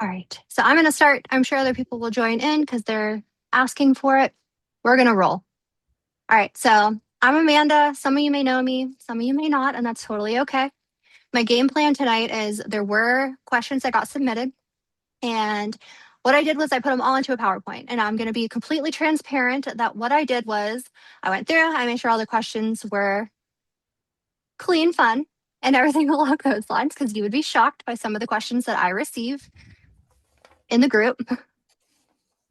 All right. So I'm going to start. I'm sure other people will join in because they're asking for it. We're going to roll. All right. So I'm Amanda. Some of you may know me, some of you may not, and that's totally okay. My game plan tonight is there were questions that got submitted. And what I did was I put them all into a PowerPoint. And I'm going to be completely transparent that what I did was I went through, I made sure all the questions were clean, fun, and everything along those lines because you would be shocked by some of the questions that I receive in the group.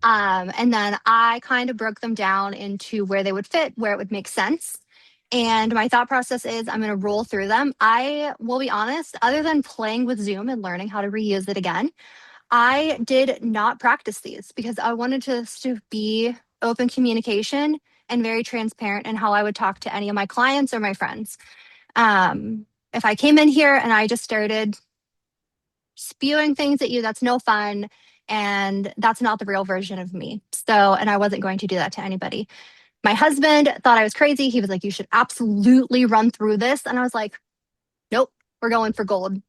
And then I kind of broke them down into where they would fit, where it would make sense. And my thought process is I'm going to roll through them. I will be honest, other than playing with Zoom and learning how to reuse it again, I did not practice these because I wanted to be open communication and very transparent in how I would talk to any of my clients or my friends. If I came in here and I just started spewing things at you, that's no fun. And that's not the real version of me. So, and I wasn't going to do that to anybody. My husband thought I was crazy. He was like, you should absolutely run through this. And I was like, nope, we're going for gold.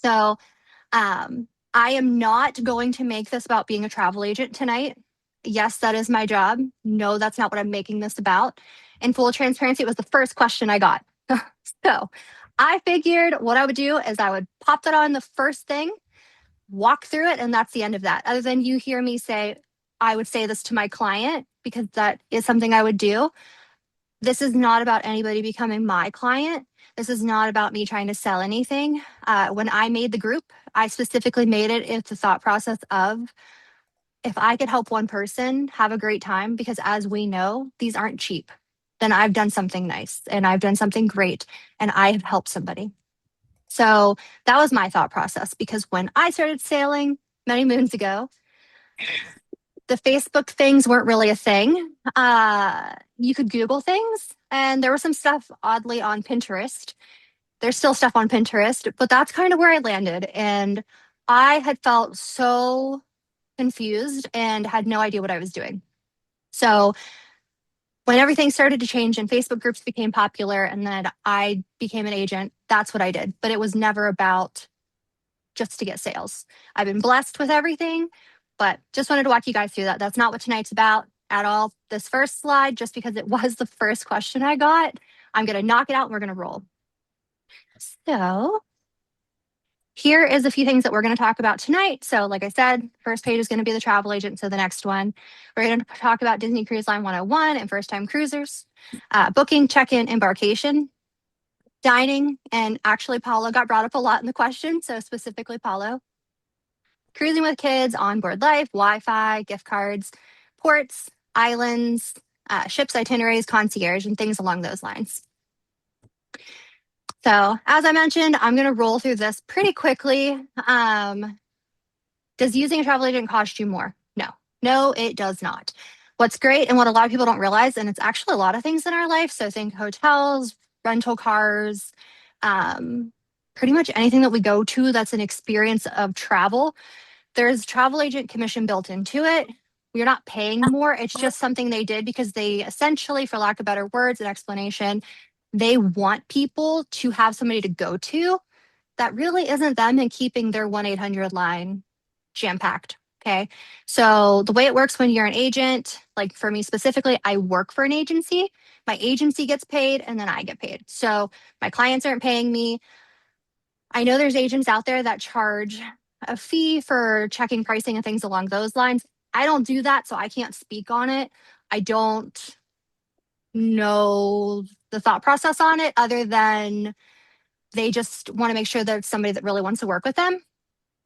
So, I am not going to make this about being a travel agent tonight. Yes, that is my job. No, that's not what I'm making this about. In full transparency, it was the first question I got. So I figured what I would do is I would pop that on the first thing, walk through it, and that's the end of that. Other than you hear me say, I would say this to my client because that is something I would do. This is not about anybody becoming my client. This is not about me trying to sell anything. When I made the group, I specifically made it with the thought process of if I could help one person have a great time, because as we know, these aren't cheap, then I've done something nice and I've done something great and I have helped somebody. So that was my thought process because when I started sailing many moons ago, the Facebook things weren't really a thing. You could Google things, and there was some stuff oddly on Pinterest. There's still stuff on Pinterest, but that's kind of where I landed. And I had felt so confused and had no idea what I was doing. So when everything started to change and Facebook groups became popular and then I became an agent, that's what I did. But it was never about just to get sales. I've been blessed with everything, but just wanted to walk you guys through that. That's not what tonight's about at all. This first slide, just because it was the first question I got, I'm going to knock it out and we're going to roll. So here is a few things that we're going to talk about tonight. So like I said, first page is going to be the travel agent. So the next one, we're going to talk about Disney Cruise Line 101 and first time cruisers, booking, check-in, embarkation, dining, and actually Paulo got brought up a lot in the question. So specifically Paulo, cruising with kids, onboard life, Wi-Fi, gift cards, ports, islands, ships itineraries, concierge, and things along those lines. So as I mentioned, I'm going to roll through this pretty quickly. Does using a travel agent cost you more? No, it does not. What's great and what a lot of people don't realize, and it's actually a lot of things in our life. So think hotels, rental cars, pretty much anything that we go to that's an experience of travel. There's travel agent commission built into it. We're not paying more. It's just something they did because they essentially, for lack of better words and explanation, they want people to have somebody to go to that really isn't them and keeping their 1-800 line jam packed. Okay. So the way it works when you're an agent, like for me specifically, I work for an agency. My agency gets paid and then I get paid. So my clients aren't paying me. I know there's agents out there that charge a fee for checking pricing and things along those lines. I don't do that, so I can't speak on it. I don't know the thought process on it other than they just want to make sure that it's somebody that really wants to work with them.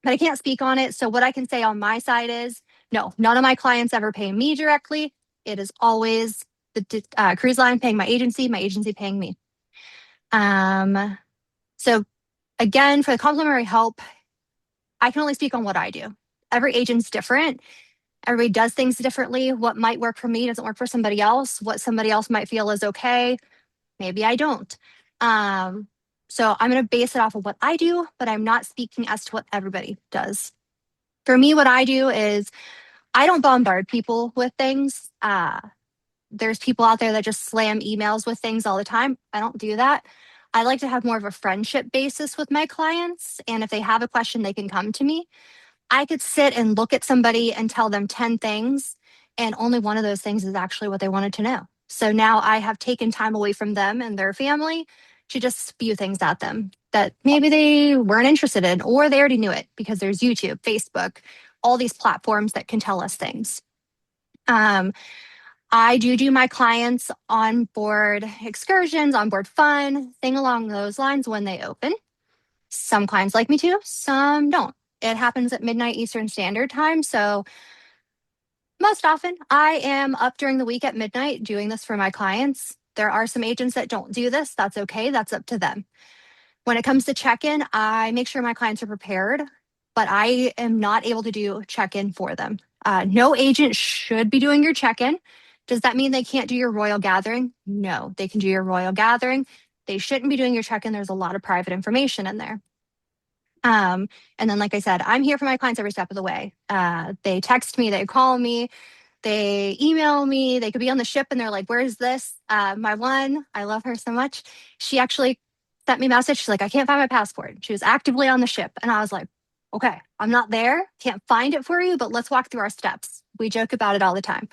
But I can't speak on it. So what I can say on my side is, no, none of my clients ever pay me directly. It is always the cruise line paying my agency paying me. So again, for the complimentary help, I can only speak on what I do. Every agent's different. Everybody does things differently. What might work for me doesn't work for somebody else. What somebody else might feel is okay, maybe I don't. So I'm going to base it off of what I do, but I'm not speaking as to what everybody does. For me, what I do is I don't bombard people with things. There's people out there that just slam emails with things all the time. I don't do that. I like to have more of a friendship basis with my clients. And if they have a question, they can come to me. I could sit and look at somebody and tell them 10 things, and only one of those things is actually what they wanted to know. So now I have taken time away from them and their family to just spew things at them that maybe they weren't interested in, or they already knew it because there's YouTube, Facebook, all these platforms that can tell us things. I do my clients on board excursions, on board fun, thing along those lines when they open. Some clients like me to, some don't. It happens at midnight Eastern Standard Time. So most often I am up during the week at midnight doing this for my clients. There are some agents that don't do this. That's okay. That's up to them. When it comes to check-in, I make sure my clients are prepared, but I am not able to do check-in for them. No agent should be doing your check-in. Does that mean they can't do your royal gathering? No, they can do your royal gathering. They shouldn't be doing your check-in. There's a lot of private information in there. And then, like I said, I'm here for my clients every step of the way. They text me, they call me, they email me. They could be on the ship and they're like, "Where's this?" My one, I love her so much. She actually sent me a message. She's like, "I can't find my passport." She was actively on the ship. And I was like, "Okay, I'm not there. Can't find it for you, but let's walk through our steps." We joke about it all the time.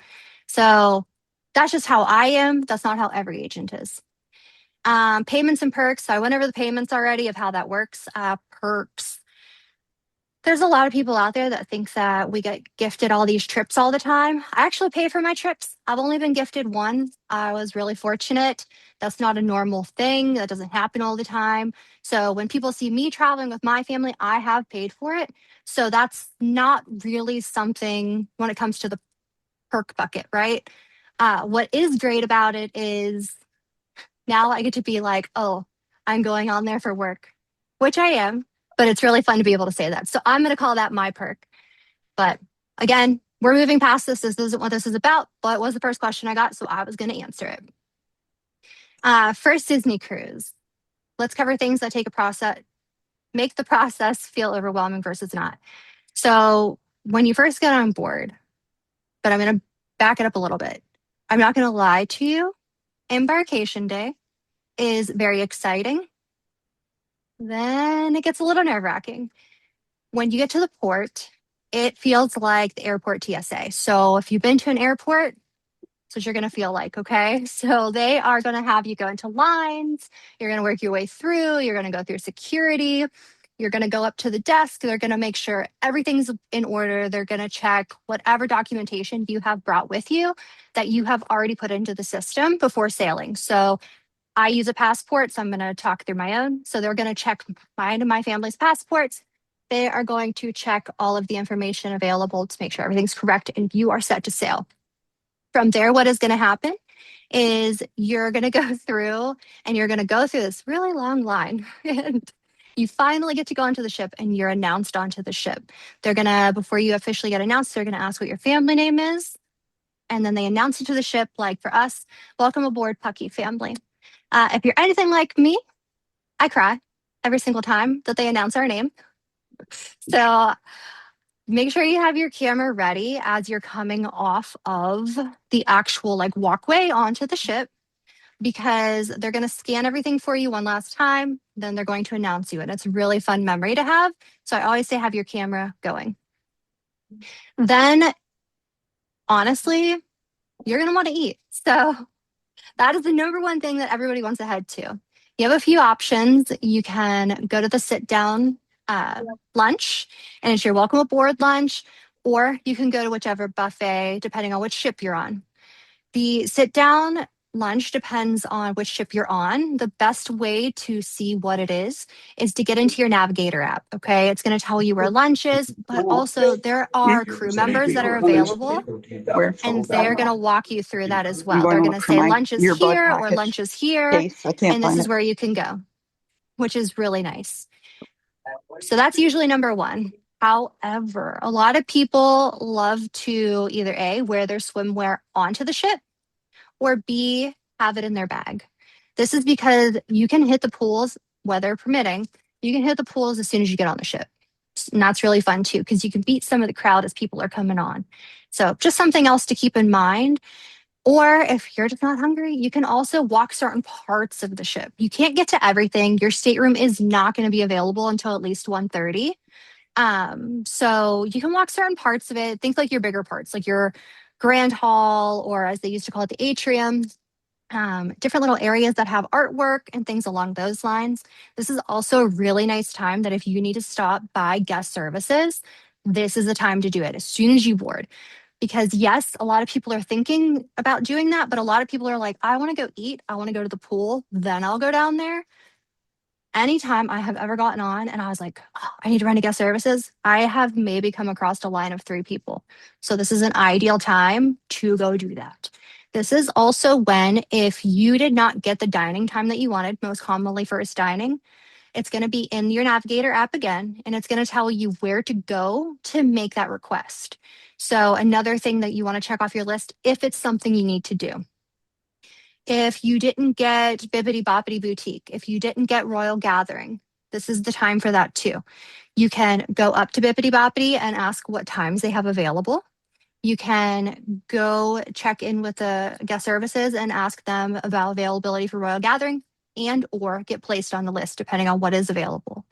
So that's just how I am. That's not how every agent is. Payments and perks. So I went over the payments already of how that works. Perks. There's a lot of people out there that think that we get gifted all these trips all the time. I actually pay for my trips. I've only been gifted one. I was really fortunate. That's not a normal thing. That doesn't happen all the time. So when people see me traveling with my family, I have paid for it. So that's not really something when it comes to the perk bucket, right? What is great about it is now I get to be like, "Oh, I'm going on there for work," which I am, but it's really fun to be able to say that. So I'm going to call that my perk. But again, we're moving past this. This isn't what this is about, but it was the first question I got, so I was going to answer it. First Disney cruise. Let's cover things that make the process feel overwhelming versus not. So when you first get on board, but I'm going to back it up a little bit. I'm not going to lie to you. Embarkation day is very exciting. Then it gets a little nerve-wracking. When you get to the port, it feels like the airport TSA. So if you've been to an airport, that's what you're going to feel like, okay? So they are going to have you go into lines. You're going to work your way through. You're going to go through security. You're going to go up to the desk. They're going to make sure everything's in order. They're going to check whatever documentation you have brought with you that you have already put into the system before sailing. So I use a passport, so I'm going to talk through my own. So they're going to check mine and my family's passports. They are going to check all of the information available to make sure everything's correct and you are set to sail. From there, what is going to happen is you're going to go through this really long line and you finally get to go onto the ship and you're announced onto the ship. They're going to, before you officially get announced, they're going to ask what your family name is. And then they announce it to the ship, like for us, "Welcome aboard, Pucky family." If you're anything like me, I cry every single time that they announce our name. So make sure you have your camera ready as you're coming off of the actual like walkway onto the ship, because they're going to scan everything for you one last time. Then they're going to announce you. And it's a really fun memory to have. So I always say have your camera going. Then, honestly, you're going to want to eat. So that is the number one thing that everybody wants to head to. You have a few options. You can go to the sit down lunch, and it's your welcome aboard lunch, or you can go to whichever buffet, depending on which ship you're on. The sit down lunch depends on which ship you're on. The best way to see what it is to get into your navigator app. Okay. It's going to tell you where lunch is, but also there are crew members that are available and they're going to walk you through that as well. They're going to say lunch is here or lunch is here, and this is where you can go, which is really nice. So that's usually number one. However, a lot of people love to either A, wear their swimwear onto the ship, or B, have it in their bag. This is because you can hit the pools, weather permitting, you can hit the pools as soon as you get on the ship. And that's really fun too, because you can beat some of the crowd as people are coming on. So just something else to keep in mind. Or if you're just not hungry, you can also walk certain parts of the ship. You can't get to everything. Your stateroom is not going to be available until at least 1:30. So you can walk certain parts of it. Think like your bigger parts, like your grand hall, or as they used to call it, the atrium, different little areas that have artwork and things along those lines. This is also a really nice time that if you need to stop by guest services, this is the time to do it as soon as you board. Because yes, a lot of people are thinking about doing that, but a lot of people are like, I want to go eat, I want to go to the pool, then I'll go down there. Anytime I have ever gotten on and I was like, oh, I need to run to guest services, I have maybe come across a line of 3 people. So this is an ideal time to go do that. This is also when, if you did not get the dining time that you wanted, most commonly first dining, it's going to be in your Navigator app again, and it's going to tell you where to go to make that request. So another thing that you want to check off your list if it's something you need to do. If you didn't get Bibbidi Boppity Boutique, if you didn't get Royal Gathering, this is the time for that too. You can go up to Bibbidi Boppity and ask what times they have available. You can go check in with the guest services and ask them about availability for Royal Gathering and or get placed on the list depending on what is available.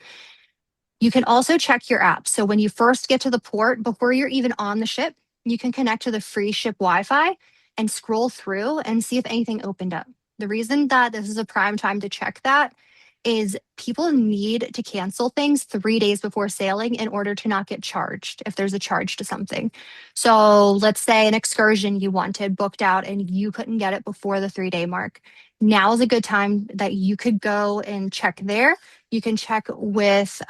You can also check your app. So when you first get to the port, before you're even on the ship, you can connect to the free ship Wi-Fi and scroll through and see if anything opened up. The reason that this is a prime time to check that is people need to cancel things 3 days before sailing in order to not get charged if there's a charge to something. So let's say an excursion you wanted booked out and you couldn't get it before the 3 day mark. Now is a good time that you could go and check there. You can check with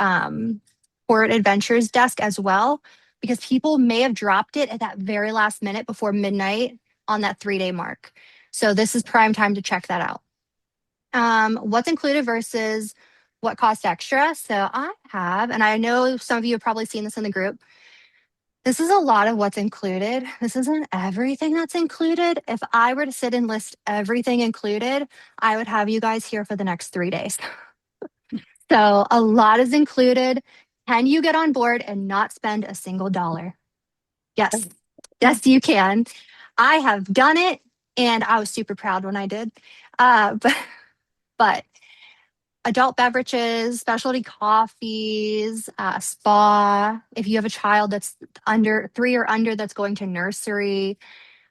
Port Adventures desk as well, because people may have dropped it at that very last minute before midnight on that 3 day mark. So this is prime time to check that out. What's included versus what costs extra. So I have, and I know some of you have probably seen this in the group. This is a lot of what's included. This isn't everything that's included. If I were to sit and list everything included, I would have you guys here for the next 3 days. So a lot is included. Can you get on board and not spend a single dollar? Yes. Yes, you can. I have done it and I was super proud when I did. But adult beverages, specialty coffees, spa. If you have a child that's under 3 or under that's going to nursery,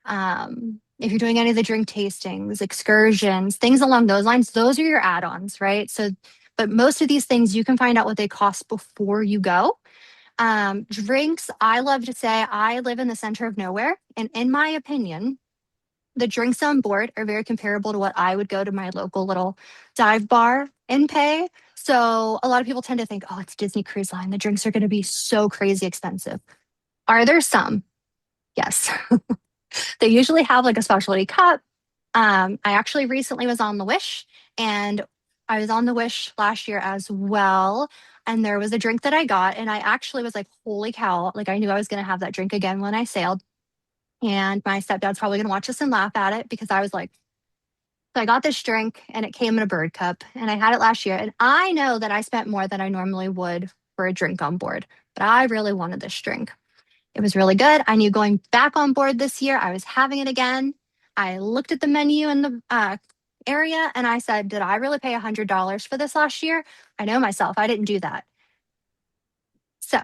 if you're doing any of the drink tastings, excursions, things along those lines, those are your add-ons, right? So, but most of these things you can find out what they cost before you go. Drinks, I love to say I live in the center of nowhere. And in my opinion, the drinks on board are very comparable to what I would go to my local little dive bar and pay. So a lot of people tend to think, oh, it's Disney Cruise Line. The drinks are going to be so crazy expensive. Are there some? Yes. They usually have like a specialty cup. I actually recently was on the Wish, and I was on the Wish last year as well. And there was a drink that I got, and I actually was like, holy cow. Like, I knew I was going to have that drink again when I sailed. And my stepdad's probably going to watch this and laugh at it because I was like, so I got this drink and it came in a bird cup, and I had it last year. And I know that I spent more than I normally would for a drink on board, but I really wanted this drink. It was really good. I knew going back on board this year, I was having it again. I looked at the menu in the area and I said, did I really pay $100 for this last year? I know myself, I didn't do that. So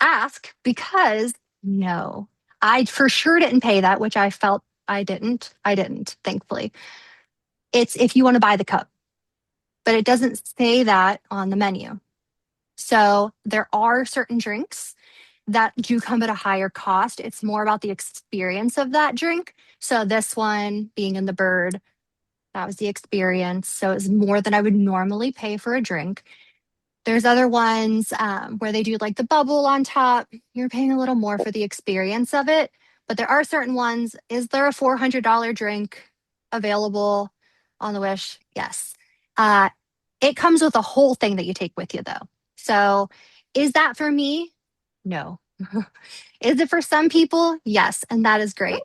ask, because no, I for sure didn't pay that, which I felt I didn't. I didn't, thankfully. It's if you want to buy the cup, but it doesn't say that on the menu. So there are certain drinks that do come at a higher cost. It's more about the experience of that drink. So this one being in the bird, that was the experience. So it's more than I would normally pay for a drink. There's other ones where they do like the bubble on top. You're paying a little more for the experience of it. But there are certain ones. Is there a $400 drink available on the Wish? Yes. It comes with a whole thing that you take with you, though. So is that for me? No. Is it for some people? Yes. And that is great.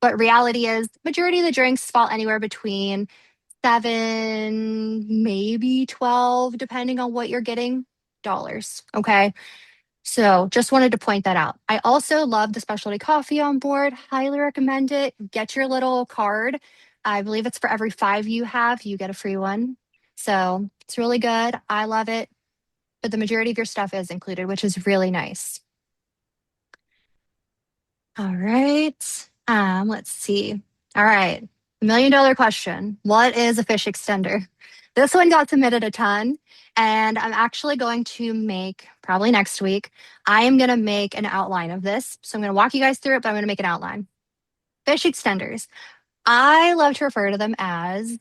But reality is, majority of the drinks fall anywhere between 7, maybe 12, depending on what you're getting, dollars. Okay. So just wanted to point that out. I also love the specialty coffee on board. Highly recommend it. Get your little card. I believe it's for every 5 you have, you get a free one. So it's really good. I love it. but the majority of your stuff is included, which is really nice. All right. Let's see. All right. $1 million question. What is a fish extender? This one got submitted a ton, and I'm actually going to make, probably next week, I am going to make an outline of this. So I'm going to walk you guys through it, but I'm going to make an outline. Fish extenders. I love to refer to them as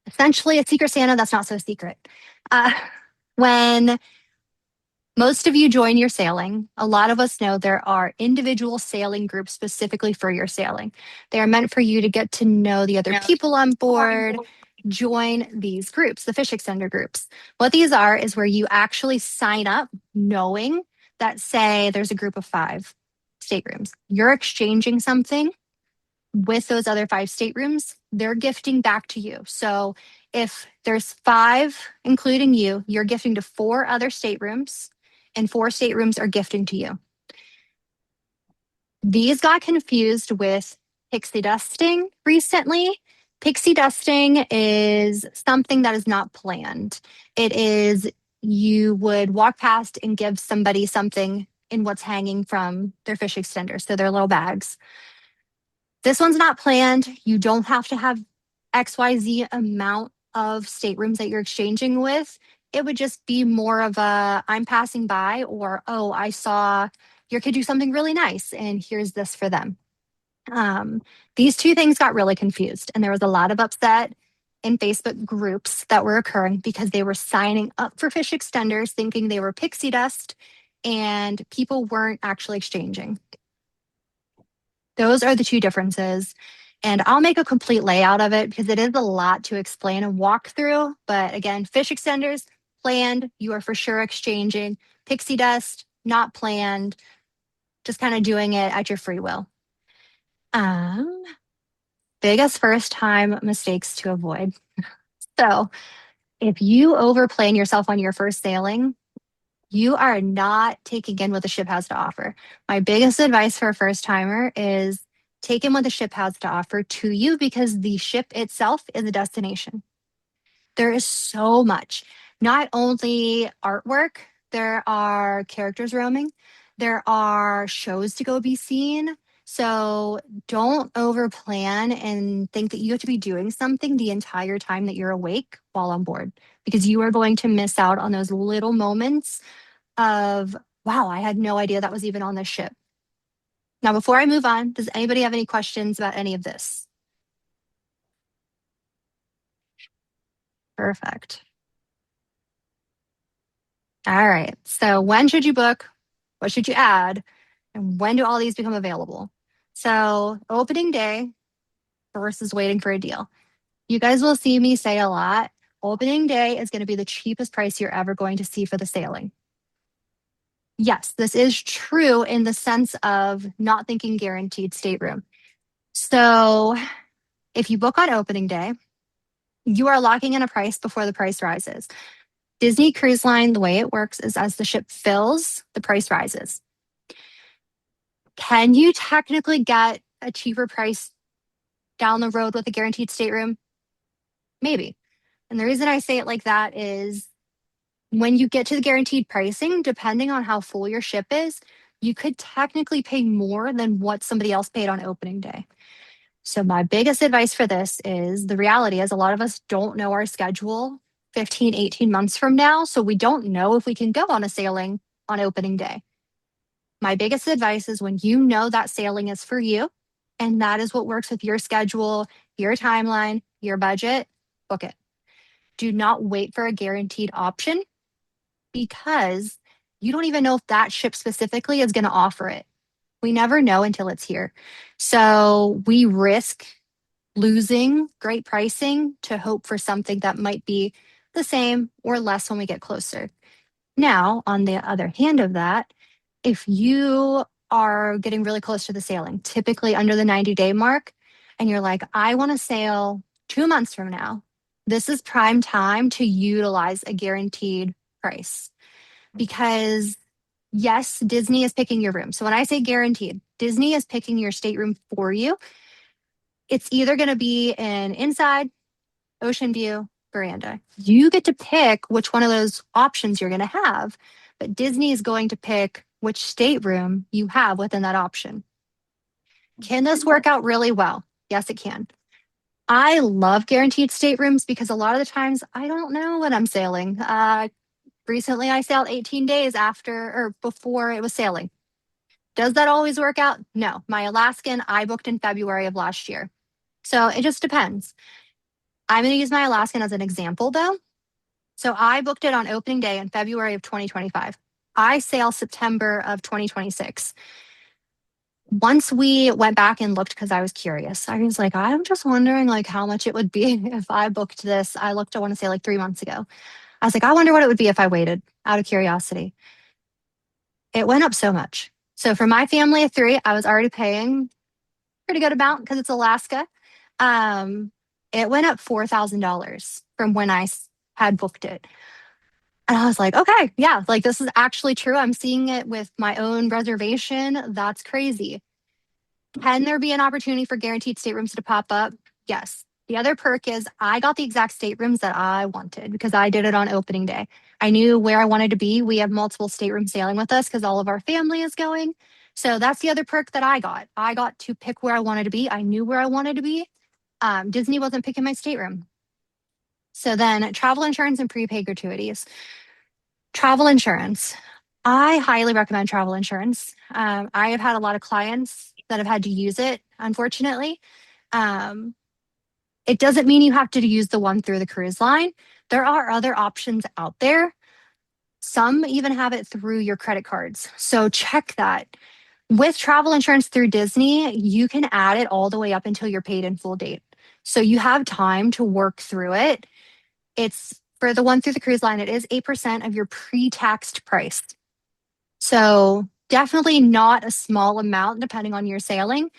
essentially a Secret Santa that's not so secret. Uh, when most of you join your sailing, a lot of us know there are individual sailing groups specifically for your sailing. They are meant for you to get to know the other people on board, join these groups, the fish extender groups. What these are is where you actually sign up knowing that, say, there's a group of 5 staterooms. You're exchanging something with those other 5 staterooms, they're gifting back to you. So if there's 5, including you, you're gifting to 4 other staterooms, and 4 staterooms are gifting to you. These got confused with pixie dusting recently. Pixie dusting is something that is not planned. It is you would walk past and give somebody something in what's hanging from their fish extenders, so their little bags. This one's not planned. You don't have to have XYZ amount of staterooms that you're exchanging with. It would just be more of a I'm passing by, or, oh, I saw your kid do something really nice and here's this for them. These two things got really confused, and there was a lot of upset in Facebook groups that were occurring because they were signing up for fish extenders thinking they were pixie dust, and people weren't actually exchanging. Those are the two differences. And I'll make a complete layout of it because it is a lot to explain and walk through. But again, fish extenders, planned, you are for sure exchanging. Pixie dust, not planned, just kind of doing it at your free will. Biggest first time mistakes to avoid. So if you overplan yourself on your first sailing, you are not taking in what the ship has to offer. My biggest advice for a first timer is take in what the ship has to offer to you, because the ship itself is a destination. There is so much, not only artwork, there are characters roaming, there are shows to go be seen. So don't overplan and think that you have to be doing something the entire time that you're awake while on board, because you are going to miss out on those little moments of, wow, I had no idea that was even on this ship. Now, before I move on, does anybody have any questions about any of this? Perfect. All right. So when should you book? What should you add? And when do all these become available? So opening day versus waiting for a deal. You guys will see me say a lot. Opening day is going to be the cheapest price you're ever going to see for the sailing. Yes, this is true in the sense of not thinking guaranteed stateroom. So if you book on opening day, you are locking in a price before the price rises. Disney Cruise Line, the way it works is as the ship fills, the price rises. Can you technically get a cheaper price down the road with a guaranteed stateroom? Maybe. And the reason I say it like that is when you get to the guaranteed pricing, depending on how full your ship is, you could technically pay more than what somebody else paid on opening day. So my biggest advice for this is, the reality is a lot of us don't know our schedule 15, 18 months from now. So we don't know if we can go on a sailing on opening day. My biggest advice is when you know that sailing is for you and that is what works with your schedule, your timeline, your budget, book it. Do not wait for a guaranteed option, because you don't even know if that ship specifically is going to offer it. We never know until it's here. So we risk losing great pricing to hope for something that might be the same or less when we get closer. Now, on the other hand of that, if you are getting really close to the sailing, typically under the 90-day mark, and you're like, I want to sail 2 months from now, this is prime time to utilize a guaranteed price. Because yes, Disney is picking your room. So when I say guaranteed, Disney is picking your stateroom for you. It's either going to be an inside, ocean view, Miranda, you get to pick which one of those options you're going to have, but Disney is going to pick which stateroom you have within that option. Can this work out really well? Yes, it can. I love guaranteed staterooms because a lot of the times I don't know when I'm sailing. Recently, I sailed 18 days after or before it was sailing. Does that always work out? No. My Alaskan, I booked in February of last year. So it just depends. I'm going to use my Alaskan as an example though. So I booked it on opening day in February of 2025. I sail September of 2026. Once we went back and looked because I was curious, I was like, I'm just wondering like how much it would be if I booked this. I looked, I want to say like 3 months ago. I was like, I wonder what it would be if I waited out of curiosity. It went up so much. So for my family of three, I was already paying pretty good amount because it's Alaska. Um, it went up $4,000 from when had booked it. And I was like, okay, yeah, like this is actually true. I'm seeing it with my own reservation. That's crazy. Can there be an opportunity for guaranteed staterooms to pop up? Yes. The other perk is I got the exact staterooms that I wanted because I did it on opening day. I knew where I wanted to be. We have multiple staterooms sailing with us because all of our family is going. So that's the other perk that I got. I got to pick where I wanted to be. I knew where I wanted to be. Disney wasn't picking my stateroom. So then travel insurance and prepaid gratuities. Travel insurance. I highly recommend travel insurance. I have had a lot of clients that have had to use it, unfortunately. Um, it doesn't mean you have to use the one through the cruise line. There are other options out there. Some even have it through your credit cards. So check that. With travel insurance through Disney, you can add it all the way up until your paid in full date. So you have time to work through it. It's for the one through the cruise line, it is 8% of your pre-taxed price. So definitely not a small amount depending on your sailing.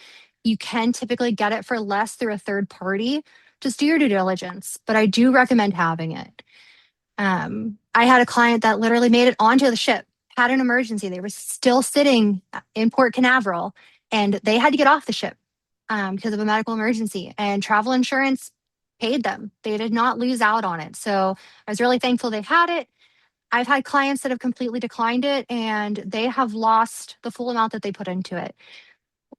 You can typically get it for less through a third party. Just do your due diligence, but I do recommend having it. I had a client that literally made it onto the ship, had an emergency. They were still sitting in Port Canaveral and they had to get off the ship because of a medical emergency. And travel insurance paid them. They did not lose out on it. So I was really thankful they had it. I've had clients that have completely declined it and they have lost the full amount that they put into it.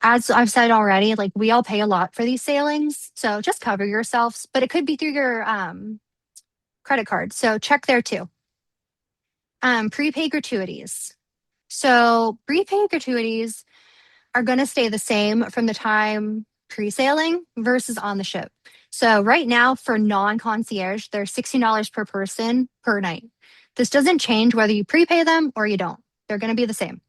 As I've said already, like we all pay a lot for these sailings. So just cover yourselves, but it could be through your credit card. So check there too. Prepaid gratuities. So prepaid gratuities are going to stay the same from the time pre-sailing versus on the ship. So right now for non-concierge, they're $16 per person per night. This doesn't change whether you prepay them or you don't. They're going to be the same.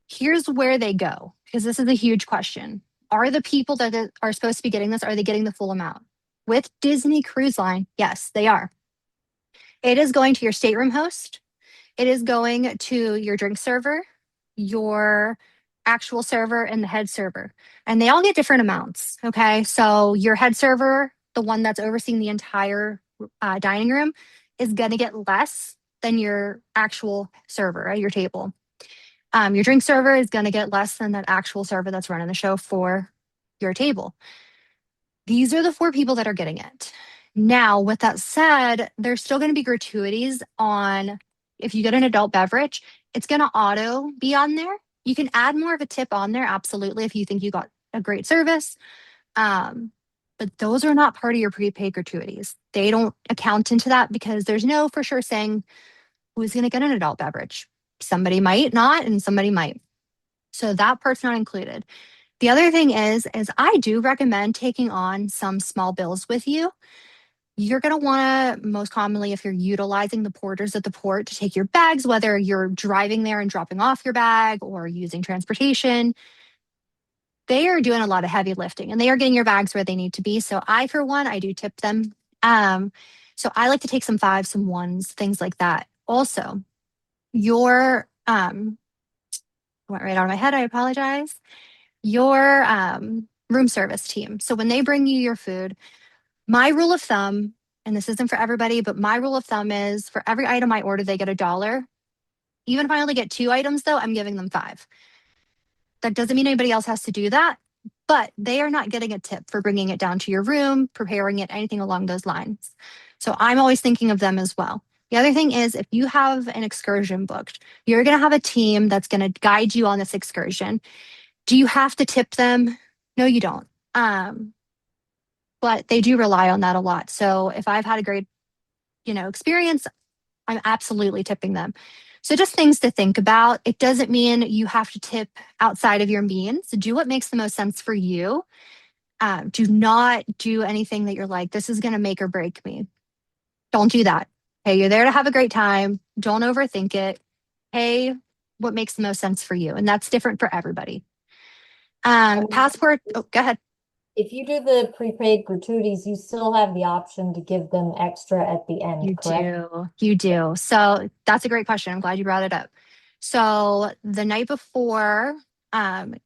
Here's where they go, because this is a huge question. Are the people that are supposed to be getting this, are they getting the full amount? With Disney Cruise Line, yes, they are. It is going to your stateroom host. It is going to your drink server, your actual server, and the head server. And they all get different amounts. Okay. So your head server, the one that's overseeing the entire dining room, is going to get less than your actual server at your table. Your drink server is going to get less than that actual server that's running the show for your table. These are the four people that are getting it. Now, with that said, there's still going to be gratuities on if you get an adult beverage, it's going to auto be on there. You can add more of a tip on there, absolutely, if you think you got a great service. But those are not part of your prepaid gratuities. They don't account into that because there's no for sure saying who's going to get an adult beverage. Somebody might not, and somebody might. So that part's not included. The other thing is I do recommend taking on some small bills with you. You're going to want to, most commonly, if you're utilizing the porters at the port to take your bags, whether you're driving there and dropping off your bag or using transportation, they are doing a lot of heavy lifting and they are getting your bags where they need to be. So I, for one, I do tip them. So I like to take some fives, some ones, things like that. Also, your, went right out of my head, I apologize. Your room service team. So when they bring you your food, my rule of thumb, and this isn't for everybody, but my rule of thumb is for every item I order, they get $1. Even if I only get 2 items, though, I'm giving them 5. That doesn't mean anybody else has to do that, but they are not getting a tip for bringing it down to your room, preparing it, anything along those lines. So I'm always thinking of them as well. The other thing is if you have an excursion booked, you're going to have a team that's going to guide you on this excursion. Do you have to tip them? No, you don't. Um, but they do rely on that a lot. So if I've had a great, experience, I'm absolutely tipping them. So just things to think about. It doesn't mean you have to tip outside of your means. Do what makes the most sense for you. Do not do anything that you're like, this is going to make or break me. Don't do that. Hey, you're there to have a great time. Don't overthink it. Hey, what makes the most sense for you? And that's different for everybody. Passport. Oh, go ahead. If you do the prepaid gratuities, you still have the option to give them extra at the end, You correct? do. You do. So that's a great question. I'm glad you brought it up. So the night before,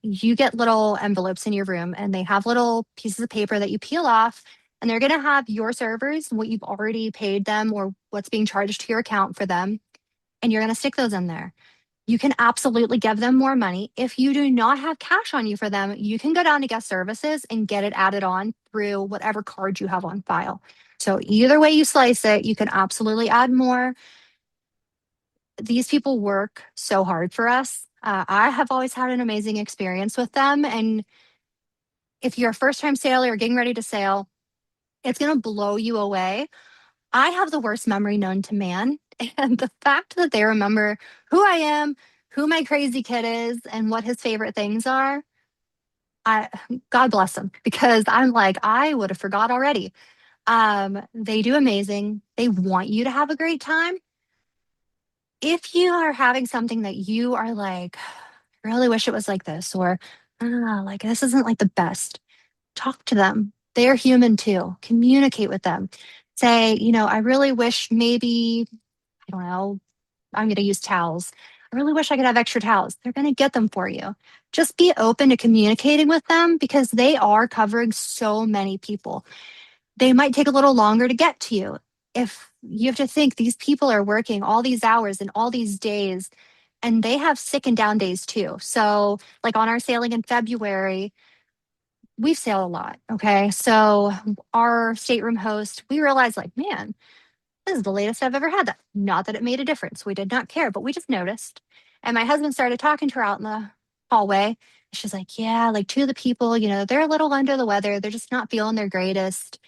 you get little envelopes in your room and they have little pieces of paper that you peel off, and they're going to have your servers, what you've already paid them or what's being charged to your account for them. And you're going to stick those in there. You can absolutely give them more money. If you do not have cash on you for them, you can go down to guest services and get it added on through whatever card you have on file. So either way you slice it, you can absolutely add more. These people work so hard for us. I have always had an amazing experience with them. And if you're a first time sailor or getting ready to sail, it's going to blow you away. I have the worst memory known to man. And the fact that they remember who I am, who my crazy kid is, and what his favorite things are, I God bless them because I'm like, I would have forgot already. They do amazing. They want you to have a great time. If you are having something that you are like, I really wish it was like this, or like this isn't like the best, talk to them. They are human too. Communicate with them. Say, I really wish maybe, I don't know, I'm going to use towels. I really wish I could have extra towels. They're going to get them for you. Just be open to communicating with them because they are covering so many people. They might take a little longer to get to you. If you have to think these people are working all these hours and all these days, and they have sick and down days too. So, like on our sailing in February, we've sailed a lot. Okay. So, our stateroom host, we realized, like, man, this is the latest I've ever had that. Not that it made a difference. We did not care, but we just noticed. And my husband started talking to her out in the hallway. She's like, yeah, like two of the people, they're a little under the weather. They're just not feeling their greatest.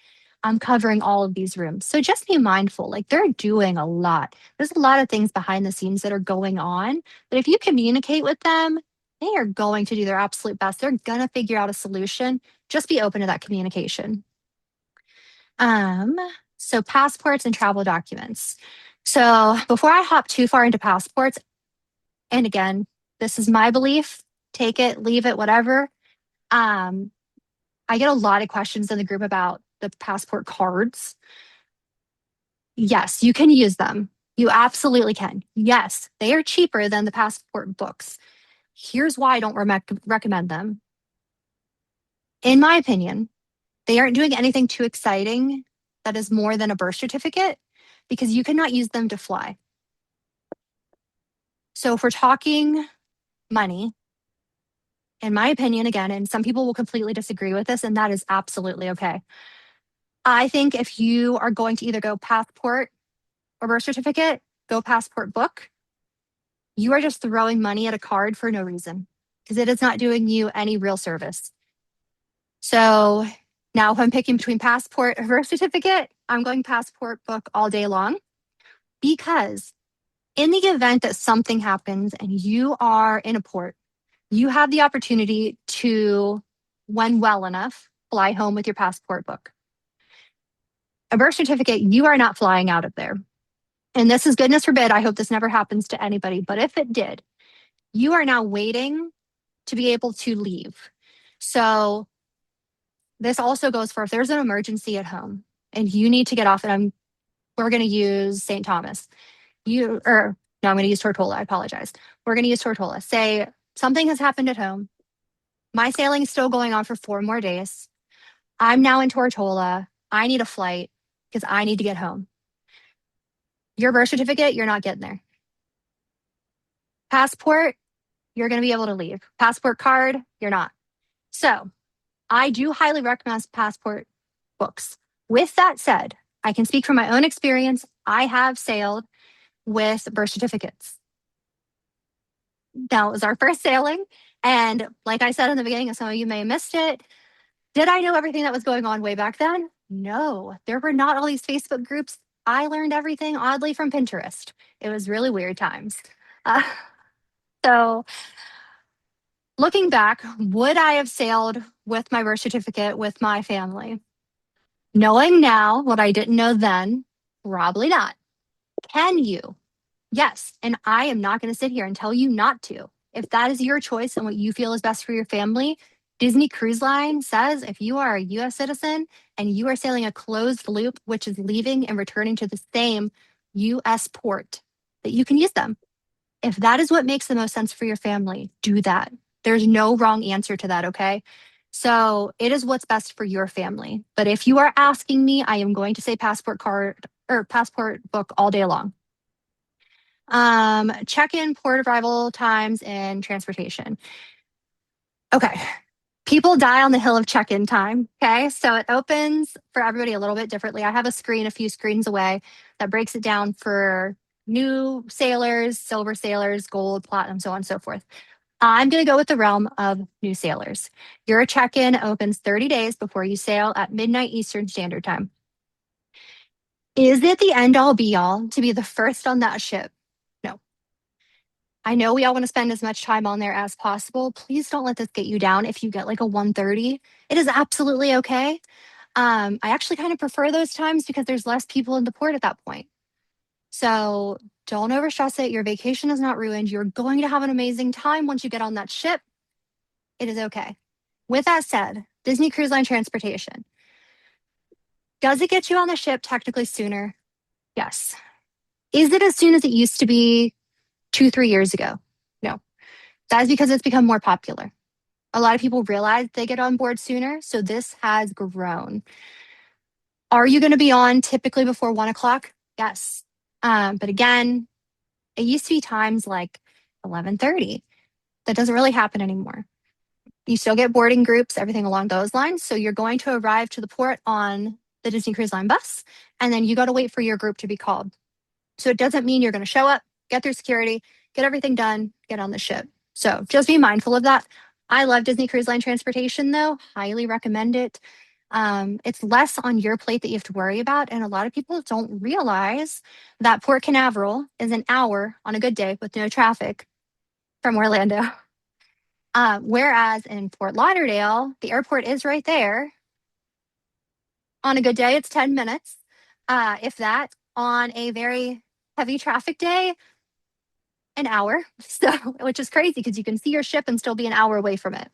I'm covering all of these rooms. So just be mindful. Like they're doing a lot. There's a lot of things behind the scenes that are going on. But if you communicate with them, they are going to do their absolute best. They're going to figure out a solution. Just be open to that communication. Um, so passports and travel documents. So before I hop too far into passports, and again, this is my belief, take it, leave it, whatever. Um, I get a lot of questions in the group about the passport cards. Yes, you can use them. You absolutely can. Yes, they are cheaper than the passport books. Here's why I don't recommend them. In my opinion, they aren't doing anything too exciting that is more than a birth certificate because you cannot use them to fly. So if we're talking money, in my opinion, again, and some people will completely disagree with this, and that is absolutely okay. I think if you are going to either go passport or birth certificate, go passport book. You are just throwing money at a card for no reason because it is not doing you any real service. So now if I'm picking between passport or birth certificate, I'm going passport book all day long because in the event that something happens and you are in a port, you have the opportunity to, when well enough, fly home with your passport book. A birth certificate, you are not flying out of there. And this is goodness forbid. I hope this never happens to anybody. But if it did, you are now waiting to be able to leave. So this also goes for if there's an emergency at home and you need to get off, and we're going to use St. Thomas. No, I'm going to use Tortola. I apologize. We're going to use Tortola. Say something has happened at home. My sailing is still going on for 4 more days. I'm now in Tortola. I need a flight because I need to get home. Your birth certificate, you're not getting there. Passport, you're going to be able to leave. Passport card, you're not. So I do highly recommend passport books. With that said, I can speak from my own experience. I have sailed with birth certificates. That was our first sailing. And like I said in the beginning, and some of you may have missed it, did I know everything that was going on way back then? No, there were not all these Facebook groups. I learned everything oddly from Pinterest. It was really weird times. Uh, so, looking back, would I have sailed with my birth certificate with my family? Knowing now what I didn't know then, probably not. Can you? Yes. And I am not going to sit here and tell you not to. If that is your choice and what you feel is best for your family, Disney Cruise Line says if you are a US citizen and you are sailing a closed loop, which is leaving and returning to the same US port, that you can use them. If that is what makes the most sense for your family, do that. There's no wrong answer to that, okay? So it is what's best for your family. But if you are asking me, I am going to say passport card or passport book all day long. Check-in, port arrival times, and transportation. Okay. People die on the hill of check-in time. Okay. So it opens for everybody a little bit differently. I have a screen a few screens away that breaks it down for new sailors, silver sailors, gold, platinum, so on and so forth. I'm going to go with the realm of new sailors. Your check-in opens 30 days before you sail at midnight Eastern Standard Time. Is it the end all be all to be the first on that ship? No. I know we all want to spend as much time on there as possible. Please don't let this get you down if you get like a 1:30. It is absolutely okay. I actually kind of prefer those times because there's less people in the port at that point. So don't overstress it. Your vacation is not ruined. You're going to have an amazing time once you get on that ship. It is okay. With that said, Disney Cruise Line transportation. Does it get you on the ship technically sooner? Yes. Is it as soon as it used to be 2, 3 years ago? No. That is because it's become more popular. A lot of people realize they get on board sooner, so this has grown. Are you going to be on typically before 1 o'clock? Yes. But again, it used to be times like 11:30. That doesn't really happen anymore. You still get boarding groups, everything along those lines. So you're going to arrive to the port on the Disney Cruise Line bus, and then you got to wait for your group to be called. So it doesn't mean you're going to show up, get through security, get everything done, get on the ship. So just be mindful of that. I love Disney Cruise Line transportation, though. Highly recommend it. It's less on your plate that you have to worry about. And a lot of people don't realize that Port Canaveral is an hour on a good day with no traffic from Orlando. Whereas in Fort Lauderdale, the airport is right there. On a good day, it's 10 minutes. If that, on a very heavy traffic day, an hour. So, which is crazy because you can see your ship and still be an hour away from it.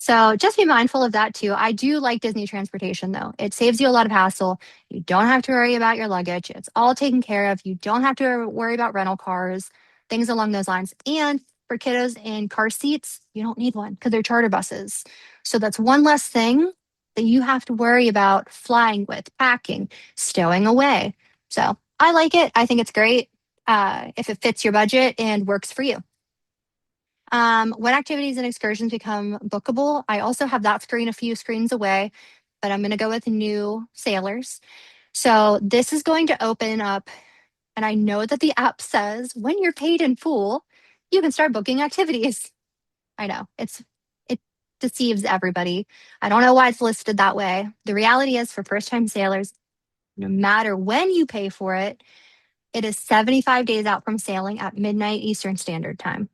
So just be mindful of that too. I do like Disney transportation though. It saves you a lot of hassle. You don't have to worry about your luggage. It's all taken care of. You don't have to worry about rental cars, things along those lines. And for kiddos in car seats, you don't need one because they're charter buses. So that's one less thing that you have to worry about flying with, packing, stowing away. So I like it. I think it's great if it fits your budget and works for you. When activities and excursions become bookable, I also have that screen a few screens away, but I'm going to go with new sailors. So this is going to open up, and I know that the app says when you're paid in full, you can start booking activities. I know it deceives everybody. I don't know why it's listed that way. The reality is for first-time sailors, no matter when you pay for it, it is 75 days out from sailing at midnight Eastern Standard Time.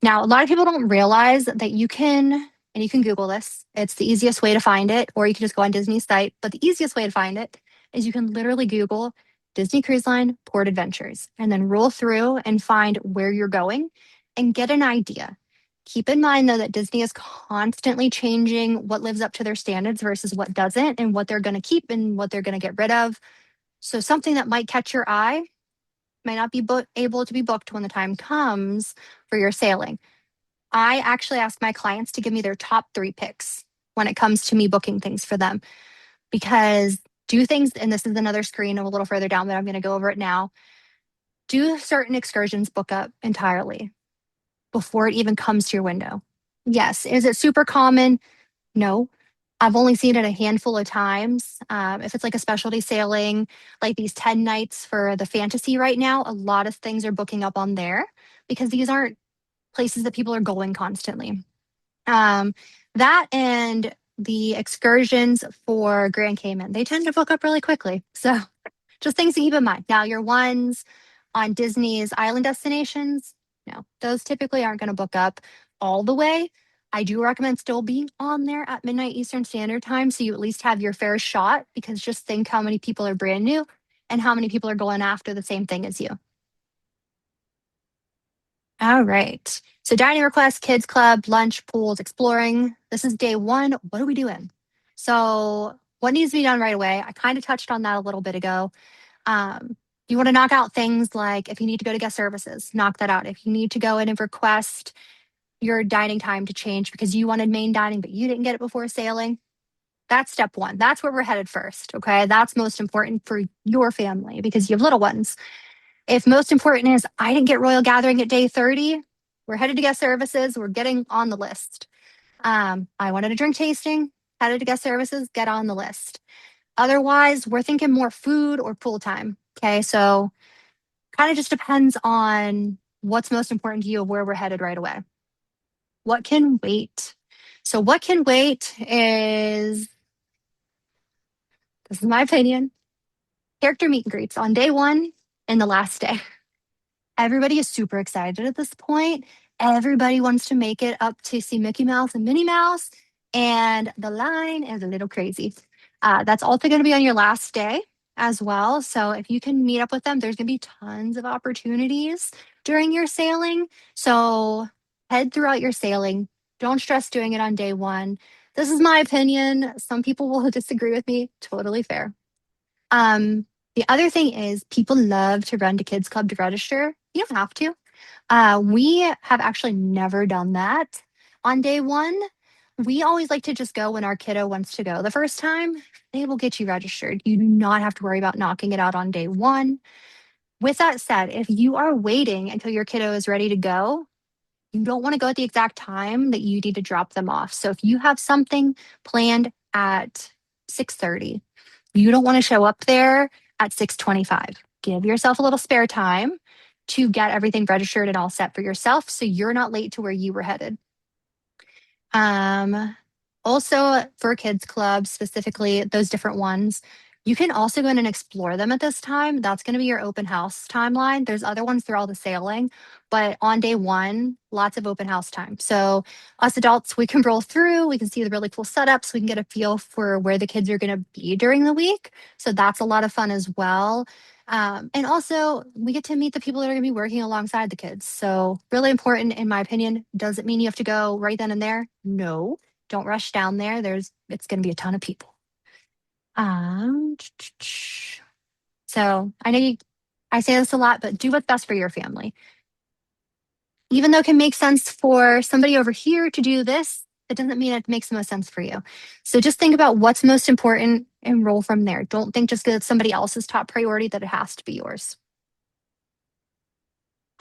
Now, a lot of people don't realize that you can, and you can Google this, it's the easiest way to find it, or you can just go on Disney's site. But the easiest way to find it is you can literally Google Disney Cruise Line Port Adventures and then roll through and find where you're going and get an idea. Keep in mind, though, that Disney is constantly changing what lives up to their standards versus what doesn't, and what they're going to keep and what they're going to get rid of. So, something that might catch your eye might not be able to be booked when the time comes for your sailing. I actually ask my clients to give me their top 3 picks when it comes to me booking things for them, because do things, and this is another screen a little further down, but I'm going to go over it now. Do certain excursions book up entirely before it even comes to your window? Yes. Is it super common? No. I've only seen it a handful of times. If it's like a specialty sailing, like these 10 nights for the fantasy right now, a lot of things are booking up on there because these aren't places that people are going constantly. Um, that and the excursions for Grand Cayman, they tend to book up really quickly. So just things to keep in mind. Now, your ones on Disney's island destinations, no, those typically aren't going to book up all the way. I do recommend still being on there at midnight Eastern Standard Time so you at least have your fair shot because just think how many people are brand new and how many people are going after the same thing as you. All right. So dining requests, kids club, lunch, pools, exploring. This is day one. What are we doing? So what needs to be done right away? I kind of touched on that a little bit ago. You want to knock out things like if you need to go to guest services, knock that out. If you need to go in and request your dining time to change because you wanted main dining, but you didn't get it before sailing, that's step one. That's where we're headed first. Okay. That's most important for your family because you have little ones. If most important is I didn't get Royal Gathering at day 30, we're headed to guest services. We're getting on the list. I wanted a drink tasting, headed to guest services, get on the list. Otherwise, we're thinking more food or pool time. Okay. So kind of just depends on what's most important to you, where we're headed right away. What can wait? So, what can wait is this is my opinion character meet and greets on day one and the last day. Everybody is super excited at this point. Everybody wants to make it up to see Mickey Mouse and Minnie Mouse, and the line is a little crazy. That's also going to be on your last day as well. So if you can meet up with them, there's going to be tons of opportunities during your sailing. So head throughout your sailing. Don't stress doing it on day one. This is my opinion. Some people will disagree with me. Totally fair. The other thing is people love to run to Kids Club to register. You don't have to. We have actually never done that on day one. We always like to just go when our kiddo wants to go the first time. They will get you registered. You do not have to worry about knocking it out on day one. With that said, if you are waiting until your kiddo is ready to go, you don't want to go at the exact time that you need to drop them off. So if you have something planned at 6:30, you don't want to show up there at 6:25. Give yourself a little spare time to get everything registered and all set for yourself so you're not late to where you were headed. Um, Also, for kids clubs, specifically those different ones, you can also go in and explore them at this time. That's going to be your open house timeline. There's other ones through all the sailing, but on day one, lots of open house time. So, us adults, we can roll through, we can see the really cool setups, we can get a feel for where the kids are going to be during the week. So, that's a lot of fun as well. And also, we get to meet the people that are going to be working alongside the kids. So, really important, in my opinion. Does it mean you have to go right then and there? No, don't rush down there. It's going to be a ton of people. Um, so I know I say this a lot, but do what's best for your family. Even though it can make sense for somebody over here to do this, it doesn't mean it makes the most sense for you. So just think about what's most important and roll from there. Don't think just because it's somebody else's top priority that it has to be yours.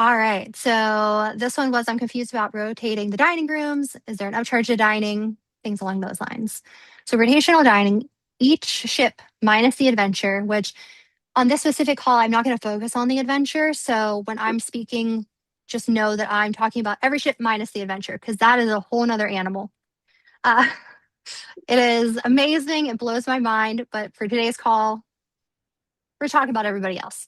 All right. So this one was I'm confused about rotating the dining rooms. Is there an upcharge to dining? Things along those lines. So rotational dining, each ship minus the adventure, which on this specific call, I'm not going to focus on the adventure. So when I'm speaking, just know that I'm talking about every ship minus the adventure because that is a whole nother animal. Uh, it is amazing. It blows my mind. But for today's call, we're talking about everybody else.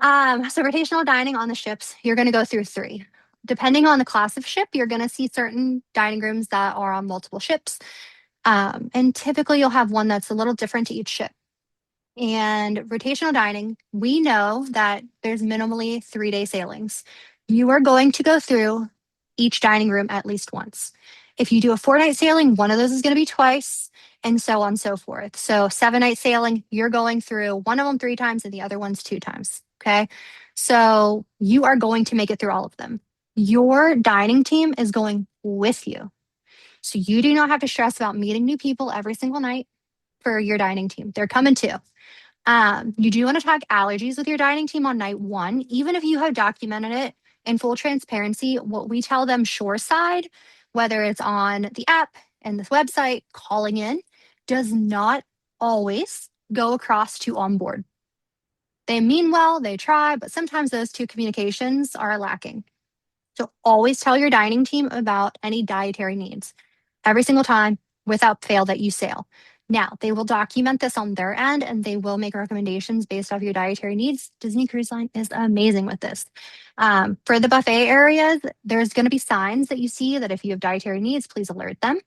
So rotational dining on the ships, you're going to go through three. Depending on the class of ship, you're going to see certain dining rooms that are on multiple ships. And typically you'll have one that's a little different to each ship. And rotational dining, we know that there's minimally 3-day sailings. You are going to go through each dining room at least once. If you do a 4-night sailing, one of those is going to be twice, and so on and so forth. So 7-night sailing, you're going through one of them 3 times and the other one's 2 times. Okay. So you are going to make it through all of them. Your dining team is going with you. So you do not have to stress about meeting new people every single night for your dining team. They're coming too. You do want to talk allergies with your dining team on night one, even if you have documented it in full transparency. What we tell them shoreside, whether it's on the app, and this website calling in does not always go across to on board. They mean well, they try, but sometimes those two communications are lacking. So always tell your dining team about any dietary needs every single time without fail that you sail. Now, they will document this on their end and they will make recommendations based off your dietary needs. Disney Cruise Line is amazing with this. For the buffet areas, there's going to be signs that you see that if you have dietary needs, please alert them.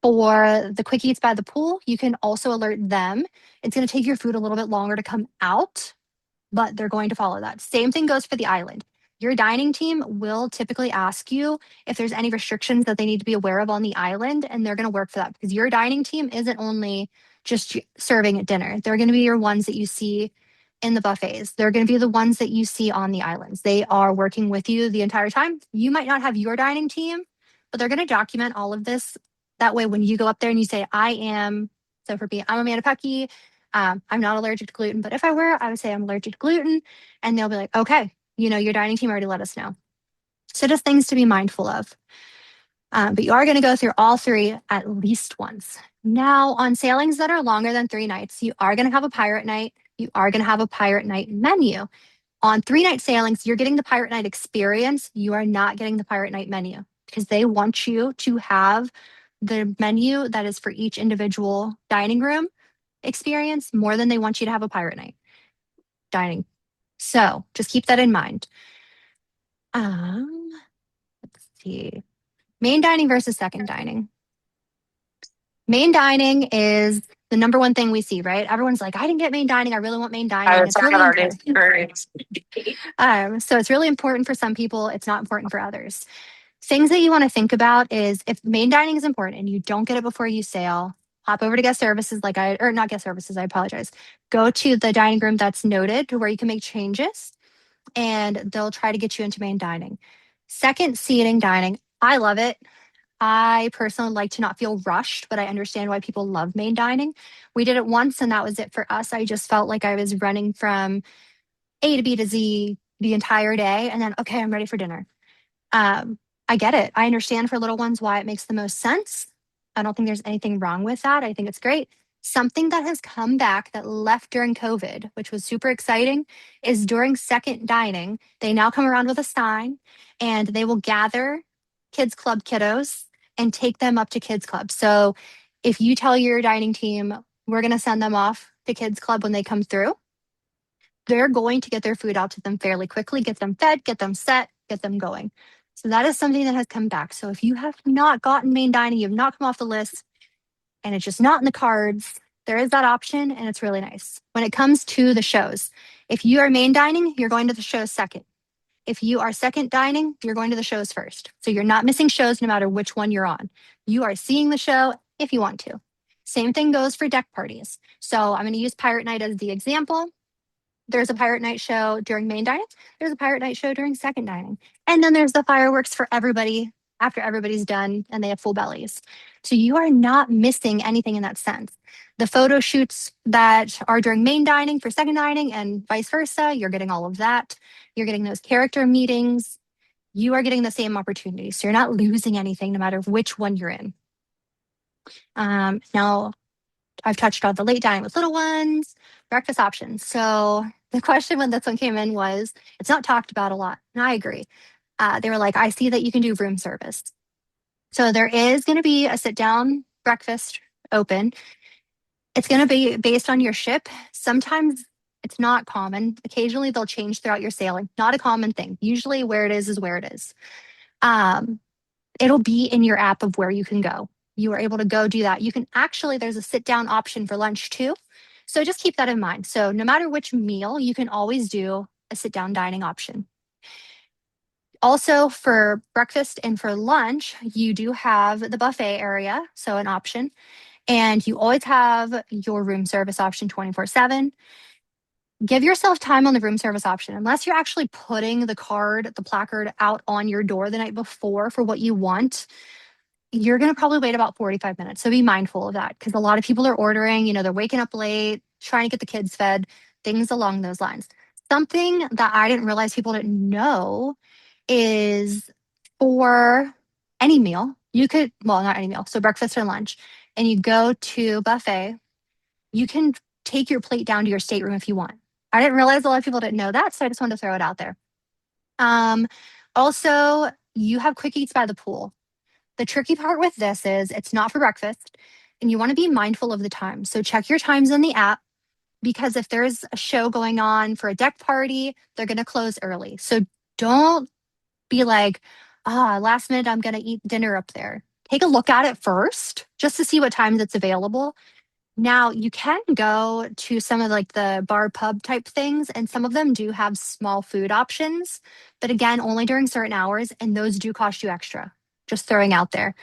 For the quick eats by the pool, you can also alert them. It's going to take your food a little bit longer to come out, but they're going to follow that. Same thing goes for the island. Your dining team will typically ask you if there's any restrictions that they need to be aware of on the island, and they're going to work for that because your dining team isn't only just serving at dinner. They're going to be your ones that you see in the buffets. They're going to be the ones that you see on the islands. They are working with you the entire time. You might not have your dining team, but they're going to document all of this. That way, when you go up there and you say, I am, so for me, I'm Amanda Pecky, I'm not allergic to gluten, but if I were, I would say I'm allergic to gluten. And they'll be like, okay, your dining team already let us know. So just things to be mindful of. But you are going to go through all three at least once. Now, on sailings that are longer than 3 nights, you are going to have a pirate night. You are going to have a pirate night menu. On 3-night sailings, you're getting the pirate night experience. You are not getting the pirate night menu because they want you to have the menu that is for each individual dining room experience more than they want you to have a pirate night dining. So just keep that in mind. Let's see. Main dining versus second dining. Main dining is the number one thing we see, right? Everyone's like, I didn't get main dining. I really want main dining. It's really important. So it's really important for some people. It's not important for others. Things that you want to think about is if main dining is important and you don't get it before you sail, hop over to guest services or not guest services, I apologize. Go to the dining room that's noted to where you can make changes and they'll try to get you into main dining. Second seating dining, I love it. I personally like to not feel rushed, but I understand why people love main dining. We did it once and that was it for us. I just felt like I was running from A to B to Z the entire day and then, okay, I'm ready for dinner. I get it. I understand for little ones why it makes the most sense. I don't think there's anything wrong with that. I think it's great. Something that has come back that left during COVID, which was super exciting, is during second dining, they now come around with a sign and they will gather kids club kiddos and take them up to kids club. So if you tell your dining team, we're going to send them off to kids club when they come through, they're going to get their food out to them fairly quickly, get them fed, get them set, get them going. So that is something that has come back. So if you have not gotten main dining, you have not come off the list, and it's just not in the cards, there is that option, and it's really nice. When it comes to the shows, if you are main dining, you're going to the shows second. If you are second dining, you're going to the shows first. So you're not missing shows no matter which one you're on. You are seeing the show if you want to. Same thing goes for deck parties. So I'm going to use Pirate Night as the example. There's a pirate night show during main dining. There's a pirate night show during second dining. And then there's the fireworks for everybody after everybody's done and they have full bellies. So you are not missing anything in that sense. The photo shoots that are during main dining for second dining and vice versa, you're getting all of that. You're getting those character meetings. You are getting the same opportunities. So you're not losing anything no matter which one you're in. Now, I've touched on the late dining with little ones, breakfast options. So the question when this one came in was, it's not talked about a lot. And I agree. They were like, I see that you can do room service. So there is going to be a sit down breakfast open. It's going to be based on your ship. Sometimes it's not common. Occasionally they'll change throughout your sailing. Not a common thing. Usually where it is where it is. It'll be in your app of where you can go. You are able to go do that. You can actually, there's a sit down option for lunch too. So just keep that in mind. So no matter which meal, you can always do a sit down dining option. Also for breakfast and for lunch, you do have the buffet area, so an option. And you always have your room service option 24/7. Give yourself time on the room service option. Unless you're actually putting the placard out on your door the night before for what you want, you're going to probably wait about 45 minutes. So be mindful of that because a lot of people are ordering, they're waking up late, trying to get the kids fed, things along those lines. Something that I didn't realize people didn't know is for any meal, You could, well, not any meal, so breakfast or lunch, and you go to buffet, you can take your plate down to your stateroom if you want. I didn't realize a lot of people didn't know that, so I just wanted to throw it out there. Um, Also, you have quick eats by the pool. The tricky part with this is it's not for breakfast, and you want to be mindful of the time. So check your times in the app because if there's a show going on for a deck party, they're going to close early. So don't be like, last minute, I'm going to eat dinner up there. Take a look at it first just to see what times it's available. Now, you can go to some of like the bar pub type things, and some of them do have small food options, but again, only during certain hours, and those do cost you extra. Just throwing out there.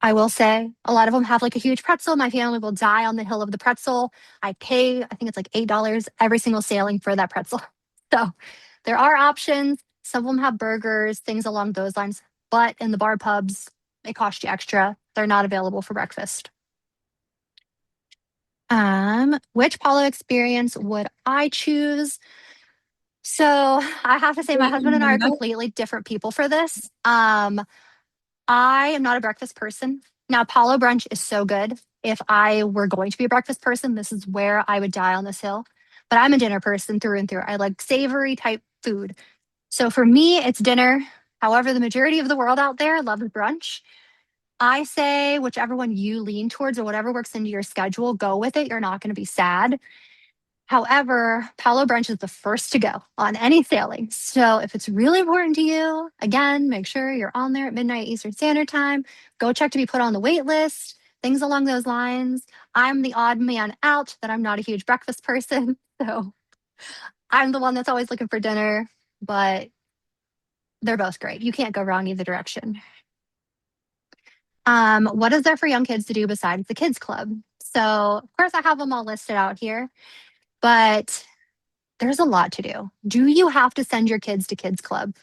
I will say a lot of them have like a huge pretzel. My family will die on the hill of the pretzel. I pay, I think it's like $8 every single sailing for that pretzel. So there are options. Some of them have burgers, things along those lines, but in the bar pubs, they cost you extra. They're not available for breakfast. Which Palo experience would I choose? So I have to say, my husband and I are completely different people for this. I am not a breakfast person. Now, Palo brunch is so good. If I were going to be a breakfast person, this is where I would die on this hill. But I'm a dinner person through and through. I like savory type food. So for me, it's dinner. However, the majority of the world out there loves brunch. I say whichever one you lean towards or whatever works into your schedule, go with it. You're not going to be sad. However, Palo Brunch is the first to go on any sailing. So if it's really important to you, again, make sure you're on there at midnight Eastern Standard Time. Go check to be put on the wait list, things along those lines. I'm the odd man out that I'm not a huge breakfast person. So I'm the one that's always looking for dinner, but they're both great. You can't go wrong either direction. What is there for young kids to do besides the kids club? So, of course, I have them all listed out here, but there's a lot to do. Do you have to send your kids to kids club?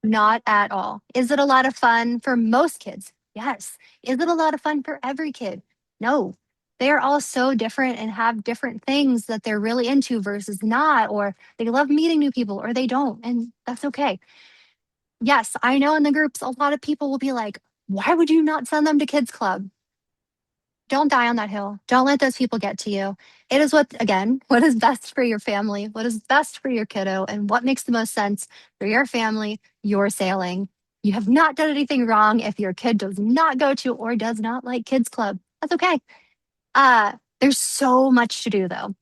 Not at all. Is it a lot of fun for most kids? Yes. Is it a lot of fun for every kid? No. They're all so different and have different things that they're really into versus not, or they love meeting new people or they don't. And that's okay. Yes, I know in the groups, a lot of people will be like, why would you not send them to kids club? Don't die on that hill. Don't let those people get to you. It is what, again, what is best for your family, what is best for your kiddo, and what makes the most sense for your family, your sailing. You have not done anything wrong if your kid does not go to or does not like kids club. That's okay. There's so much to do though.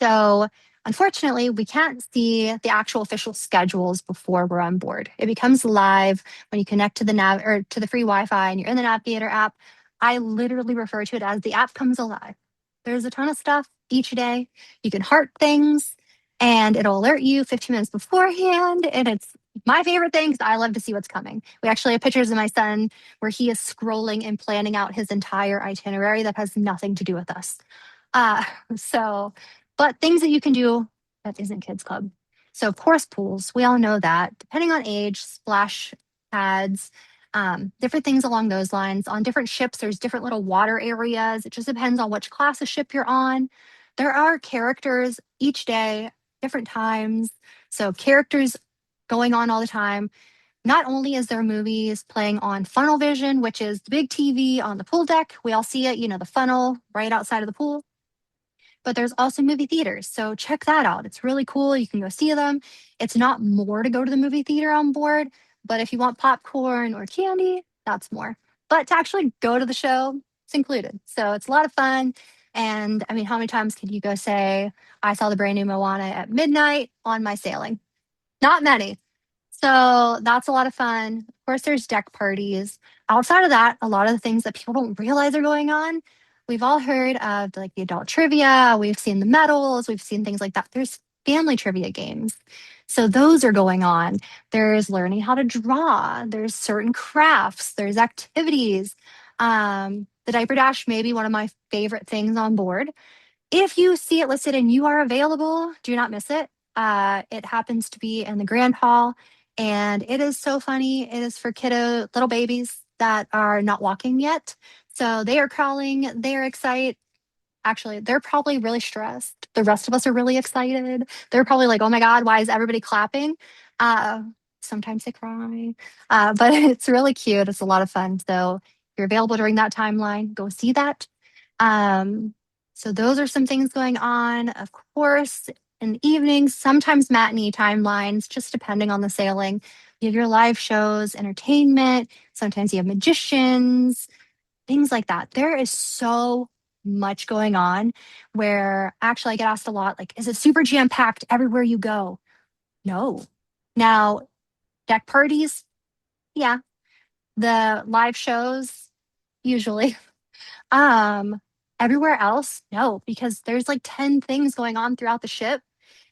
So unfortunately, we can't see the actual official schedules before we're on board. It becomes live when you connect to the nav or to the free Wi-Fi and you're in the Navigator app. I literally refer to it as the app comes alive. There's a ton of stuff each day. You can heart things and it'll alert you 15 minutes beforehand. And it's my favorite thing because I love to see what's coming. We actually have pictures of my son where he is scrolling and planning out his entire itinerary that has nothing to do with us. Uh, so but things that you can do that isn't kids club. So of course pools, we all know that. Depending on age, splash pads, different things along those lines. On different ships, there's different little water areas. It just depends on which class of ship you're on. There are characters each day, different times. So characters going on all the time. Not only is there movies playing on funnel vision, which is the big TV on the pool deck. We all see it, the funnel right outside of the pool, but there's also movie theaters. So check that out. It's really cool. You can go see them. It's not more to go to the movie theater on board, but if you want popcorn or candy, that's more. But to actually go to the show, it's included. So it's a lot of fun. And I mean, how many times could you go say, I saw the brand new Moana at midnight on my sailing? Not many. So that's a lot of fun. Of course, there's deck parties. Outside of that, a lot of the things that people don't realize are going on. We've all heard of like the adult trivia. We've seen the medals. We've seen things like that. There's family trivia games. So those are going on. There's learning how to draw. There's certain crafts. There's activities. The diaper dash may be one of my favorite things on board. If you see it listed and you are available, do not miss it. It happens to be in the Grand Hall, and it is so funny. It is for kiddo little babies that are not walking yet. So they are crawling, they are excited. Actually, they're probably really stressed. The rest of us are really excited. They're probably like, oh my God, why is everybody clapping? Uh, Sometimes they cry, but it's really cute. It's a lot of fun. So if you're available during that timeline, go see that. Um, so those are some things going on. Of course, in the evenings, sometimes matinee timelines, just depending on the sailing. You have your live shows, entertainment. Sometimes you have magicians, things like that. There is so much going on where actually I get asked a lot, like, is it super jam packed everywhere you go? No. Now, deck parties, yeah. The live shows, usually. Um, Everywhere else, no, because there's like 10 things going on throughout the ship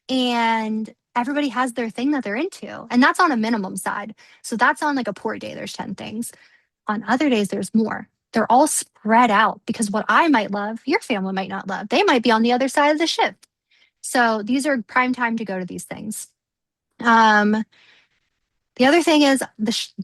and everybody has their thing that they're into. And that's on a minimum side. So that's on like a port day, there's 10 things. On other days, there's more. They're all spread out because what I might love, your family might not love. They might be on the other side of the ship. So these are prime time to go to these things. Um, the other thing is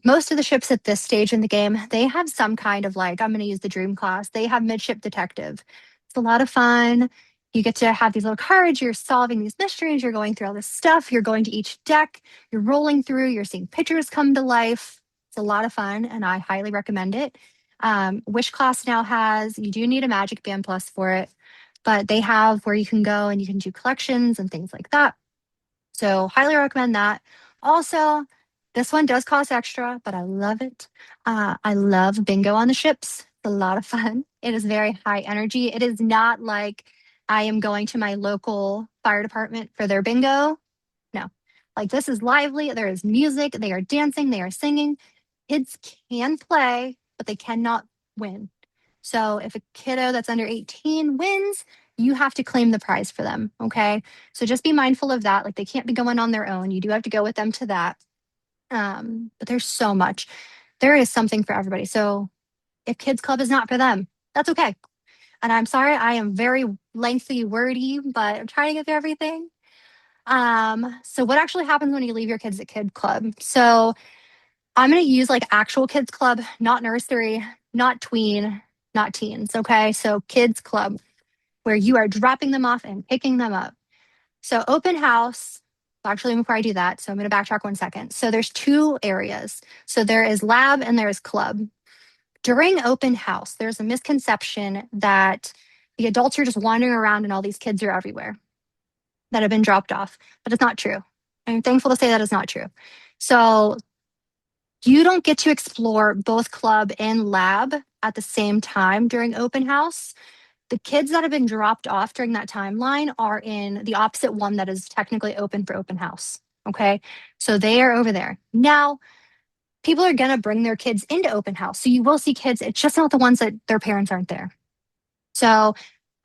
most of the ships at this stage in the game, they have some kind of like, I'm going to use the dream class. They have midship detective. It's a lot of fun. You get to have these little cards. You're solving these mysteries. You're going through all this stuff. You're going to each deck. You're rolling through. You're seeing pictures come to life. It's a lot of fun, and I highly recommend it. Wish class now has, you do need a Magic Band Plus for it, but they have where you can go and you can do collections and things like that. So highly recommend that. Also, this one does cost extra, but I love it. I love bingo on the ships. It's a lot of fun. It is very high energy. It is not like I am going to my local fire department for their bingo. No, like this is lively. There is music. They are dancing. They are singing. Kids can play, but they cannot win. So if a kiddo that's under 18 wins, you have to claim the prize for them. Okay. So just be mindful of that. Like they can't be going on their own. You do have to go with them to that. But there's so much. There is something for everybody. So if kids club is not for them, that's okay. And I'm sorry, I am very lengthy, wordy, but I'm trying to get through everything. So what actually happens when you leave your kids at kid club? So I'm going to use like actual kids club, not nursery, not tween, not teens. Okay. So kids club, where you are dropping them off and picking them up. So open house, actually, before I do that, so I'm going to backtrack 1 second. So there's two areas. So there is lab and there is club. During open house, there's a misconception that the adults are just wandering around and all these kids are everywhere that have been dropped off, but it's not true. I'm thankful to say that is not true. So you don't get to explore both club and lab at the same time during open house. The kids that have been dropped off during that timeline are in the opposite one that is technically open for open house. Okay. So they are over there. Now, people are going to bring their kids into open house. So you will see kids, it's just not the ones that their parents aren't there. So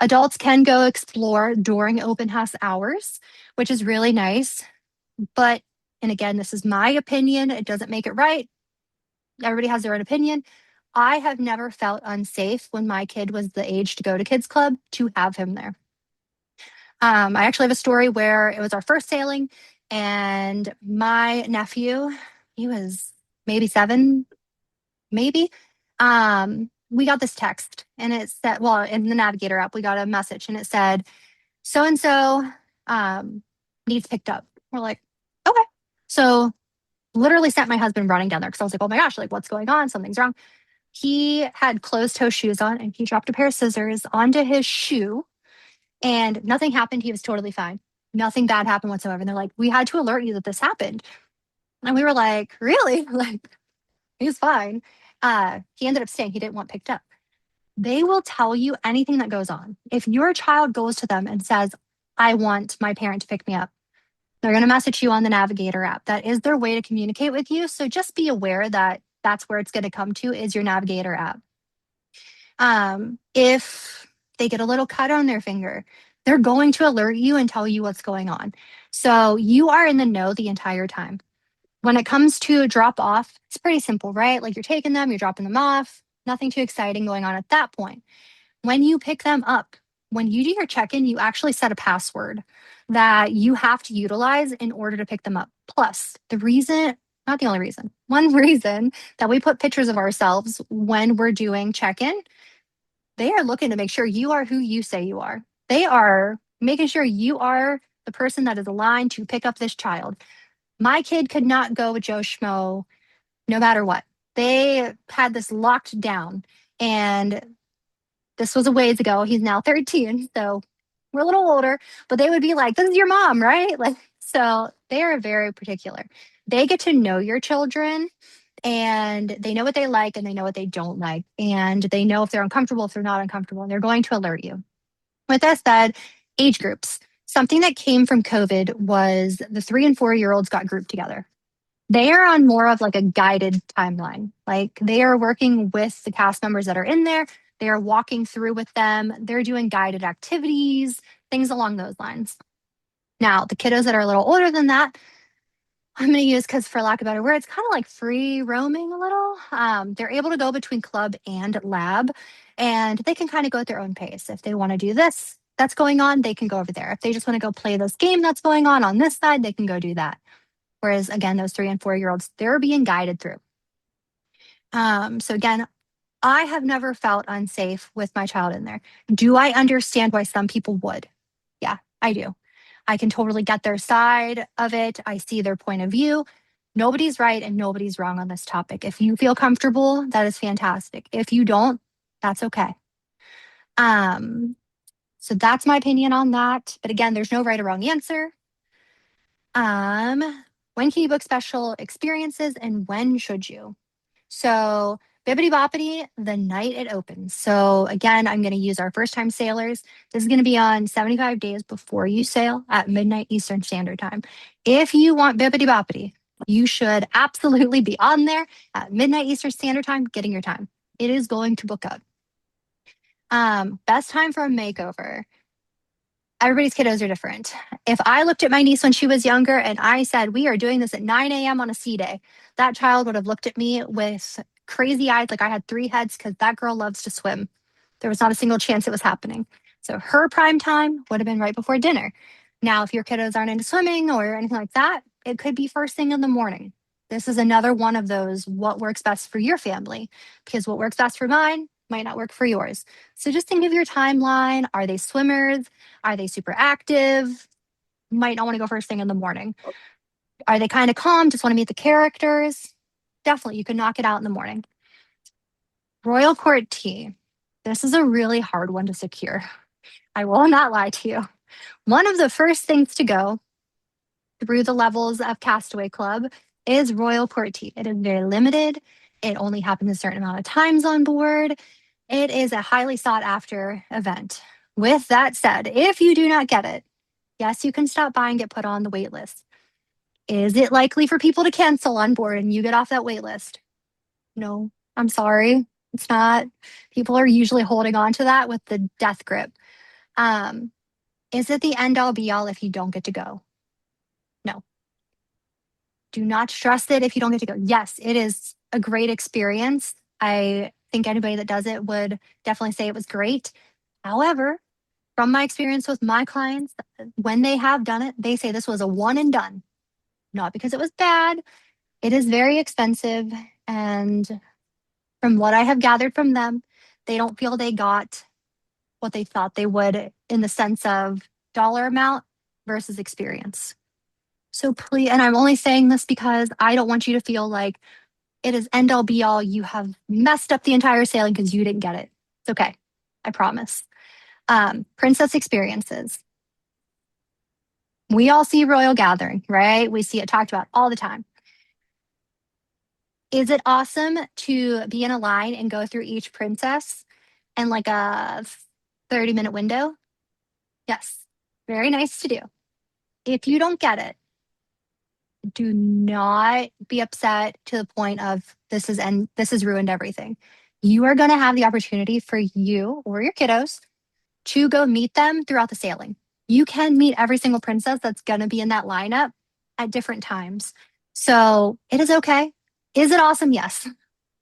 adults can go explore during open house hours, which is really nice. But, and again, this is my opinion, it doesn't make it right. Everybody has their own opinion. I have never felt unsafe when my kid was the age to go to kids club to have him there. I actually have a story where it was our first sailing and my nephew, he was maybe 7, maybe. We got this text and it said, well, in the Navigator app, we got a message and it said, so and so needs picked up. We're like, okay. So literally sent my husband running down there because I was like, oh my gosh, like what's going on? Something's wrong. He had closed toe shoes on and he dropped a pair of scissors onto his shoe and nothing happened. He was totally fine. Nothing bad happened whatsoever. And they're like, we had to alert you that this happened. And we were like, really? Like, he's fine. He ended up staying. He didn't want picked up. They will tell you anything that goes on. If your child goes to them and says, I want my parent to pick me up, they're going to message you on the Navigator app. That is their way to communicate with you. So just be aware that that's where it's going to come to is your Navigator app. If they get a little cut on their finger, they're going to alert you and tell you what's going on. So you are in the know the entire time. When it comes to drop off, it's pretty simple, right? Like you're taking them, you're dropping them off, nothing too exciting going on at that point. When you pick them up, when you do your check-in, you actually set a password that you have to utilize in order to pick them up. Plus, the reason, not the only reason, one reason that we put pictures of ourselves when we're doing check-in, they are looking to make sure you are who you say you are. They are making sure you are the person that is aligned to pick up this child. My kid could not go with Joe Schmo no matter what. They had this locked down. And this was a ways ago. He's now 13. So we're a little older, but they would be like, this is your mom, right? Like, so they are very particular. They get to know your children and they know what they like and they know what they don't like. And they know if they're uncomfortable, if they're not uncomfortable, and they're going to alert you. With that said, age groups. Something that came from COVID was the 3 and 4 year olds got grouped together. They are on more of like a guided timeline. Like they are working with the cast members that are in there. They are walking through with them. They're doing guided activities, things along those lines. Now, the kiddos that are a little older than that, I'm going to use because, for lack of a better word, it's kind of like free roaming a little. They're able to go between club and lab, and they can kind of go at their own pace. If they want to do this that's going on, they can go over there. If they just want to go play this game that's going on this side, they can go do that. Whereas, again, those 3 and 4 year olds, they're being guided through. So, again, I have never felt unsafe with my child in there. Do I understand why some people would? Yeah, I do. I can totally get their side of it. I see their point of view. Nobody's right and nobody's wrong on this topic. If you feel comfortable, that is fantastic. If you don't, that's okay. Um, so that's my opinion on that. But again, there's no right or wrong answer. When can you book special experiences and when should you? So Bibbidi Boppity, the night it opens. So again, I'm going to use our first time sailors. This is going to be on 75 days before you sail at midnight Eastern Standard Time. If you want Bibbidi Boppity, you should absolutely be on there at midnight Eastern Standard Time, getting your time. It is going to book up. Best time for a makeover. Everybody's kiddos are different. If I looked at my niece when she was younger and I said, we are doing this at 9 a.m. on a sea day, that child would have looked at me with crazy eyes like I had 3 heads because that girl loves to swim. There was not a single chance it was happening. So her prime time would have been right before dinner. Now, if your kiddos aren't into swimming or anything like that, it could be first thing in the morning. This is another one of those what works best for your family because what works best for mine might not work for yours. So just think of your timeline. Are they swimmers? Are they super active? Might not want to go first thing in the morning. Are they kind of calm? Just want to meet the characters? Definitely, you can knock it out in the morning. Royal Court tea. This is a really hard one to secure. I will not lie to you. One of the first things to go through the levels of Castaway Club is Royal Court tea. It is very limited. It only happens a certain amount of times on board. It is a highly sought after event. With that said, if you do not get it, yes, you can stop by and get put on the wait list. Is it likely for people to cancel on board and you get off that wait list? No, I'm sorry. It's not. People are usually holding on to that with the death grip. Um, is it the end all be all if you don't get to go? No. Do not stress it if you don't get to go. Yes, it is a great experience. I think anybody that does it would definitely say it was great. However, from my experience with my clients, when they have done it, they say this was a one and done. Not because it was bad. It is very expensive. And from what I have gathered from them, they don't feel they got what they thought they would in the sense of dollar amount versus experience. So please, and I'm only saying this because I don't want you to feel like it is end all be all. You have messed up the entire sailing because you didn't get it. It's okay. I promise. Princess experiences. We all see Royal Gathering, right? We see it talked about all the time. Is it awesome to be in a line and go through each princess in like a 30-minute window? Yes. Very nice to do. If you don't get it, do not be upset to the point of this has ruined everything. You are going to have the opportunity for you or your kiddos to go meet them throughout the sailing. You can meet every single princess that's going to be in that lineup at different times. So it is okay. Is it awesome? Yes.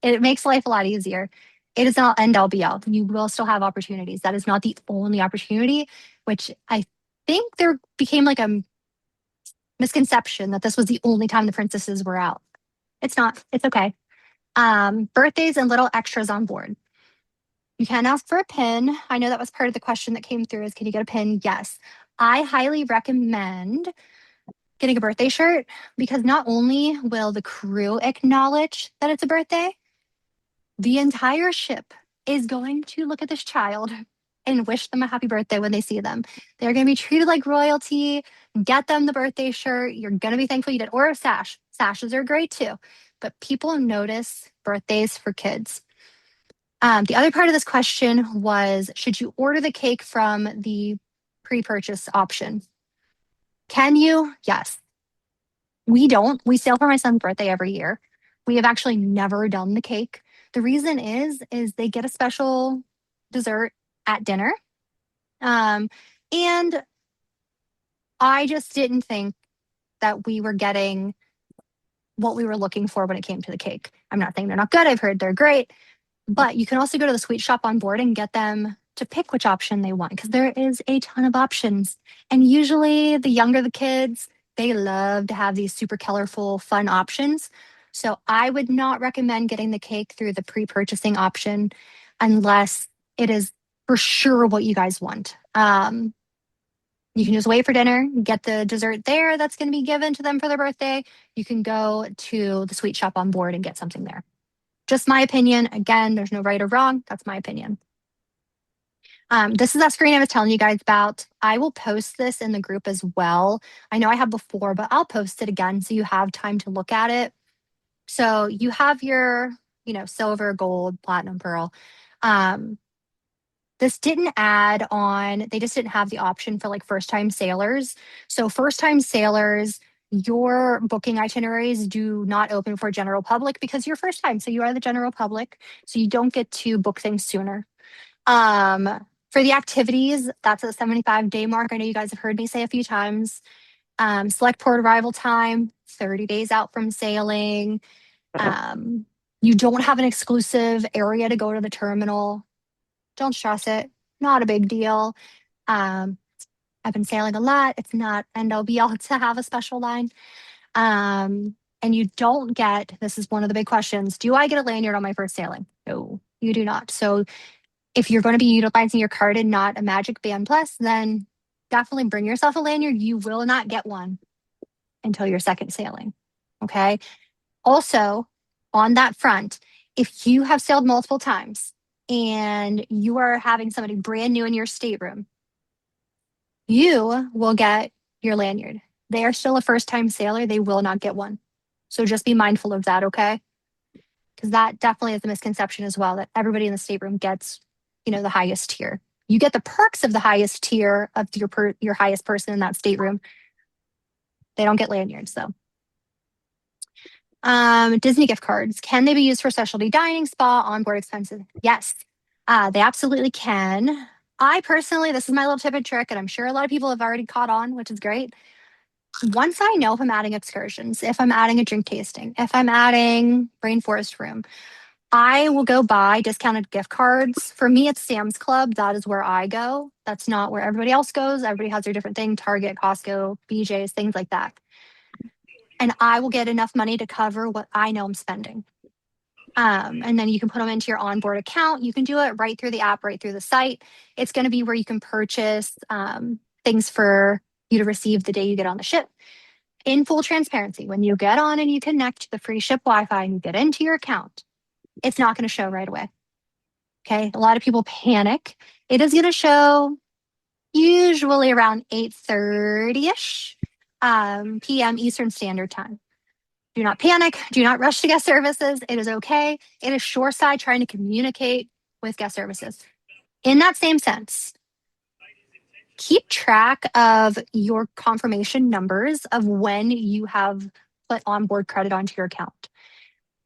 It makes life a lot easier. It is not end all be all. You will still have opportunities. That is not the only opportunity, which I think there became like a misconception that this was the only time the princesses were out. It's not. It's okay. Birthdays and little extras on board. You can ask for a pin. I know that was part of the question that came through is can you get a pin? Yes. I highly recommend getting a birthday shirt, because not only will the crew acknowledge that it's a birthday, the entire ship is going to look at this child and wish them a happy birthday when they see them. They're going to be treated like royalty, get them the birthday shirt. You're going to be thankful you did, or a sash. Sashes are great too. But people notice birthdays for kids. The other part of this question was, should you order the cake from the pre-purchase option? Can you? Yes. We don't. We sale for my son's birthday every year. We have actually never done the cake. The reason is they get a special dessert at dinner. And I just didn't think that we were getting what we were looking for when it came to the cake. I'm not saying they're not good. I've heard they're great. But you can also go to the sweet shop on board and get them to pick which option they want, because there is a ton of options. And usually the younger the kids, they love to have these super colorful, fun options. So I would not recommend getting the cake through the pre-purchasing option unless it is for sure what you guys want. You can just wait for dinner, get the dessert there that's going to be given to them for their birthday. You can go to the sweet shop on board and get something there. Just my opinion. Again, there's no right or wrong. That's my opinion. This is that screen I was telling you guys about. I will post this in the group as well. I know I have before, but I'll post it again so you have time to look at it. So you have your, silver, gold, platinum, pearl. This didn't add on, they just didn't have the option for like first time sailors. So first time sailors, your booking itineraries do not open for general public because you're first time. So you are the general public. So you don't get to book things sooner. For the activities, that's a 75-day mark. I know you guys have heard me say a few times. Select port arrival time, 30 days out from sailing. You don't have an exclusive area to go to the terminal. Don't stress it. Not a big deal. I've been sailing a lot. It's not end all be all to have a special line. And you don't get, this is one of the big questions, do I get a lanyard on my first sailing? No, you do not. So if you're going to be utilizing your card and not a Magic Band Plus, then definitely bring yourself a lanyard. You will not get one until your second sailing. Okay. Also, on that front, if you have sailed multiple times and you are having somebody brand new in your stateroom, you will get your lanyard. They are still a first time sailor. They will not get one. So just be mindful of that, okay? Because that definitely is a misconception as well, that everybody in the stateroom gets, the highest tier. You get the perks of the highest tier of your highest person in that stateroom. They don't get lanyards though. Disney gift cards. Can they be used for specialty dining, spa, onboard expenses? Yes, they absolutely can. I personally, this is my little tip and trick, and I'm sure a lot of people have already caught on, which is great. Once I know if I'm adding excursions, if I'm adding a drink tasting, if I'm adding rainforest room, I will go buy discounted gift cards. For me, it's Sam's Club. That is where I go. That's not where everybody else goes. Everybody has their different thing, Target, Costco, BJ's, things like that. And I will get enough money to cover what I know I'm spending. And then you can put them into your onboard account. You can do it right through the app, right through the site. It's going to be where you can purchase things for you to receive the day you get on the ship. In full transparency, when you get on and you connect to the free ship Wi-Fi and you get into your account, it's not going to show right away. Okay. A lot of people panic. It is going to show usually around 8:30-ish p.m. Eastern Standard Time. Do not panic. Do not rush to guest services. It is okay. It is shoreside trying to communicate with guest services. In that same sense, keep track of your confirmation numbers of when you have put onboard credit onto your account.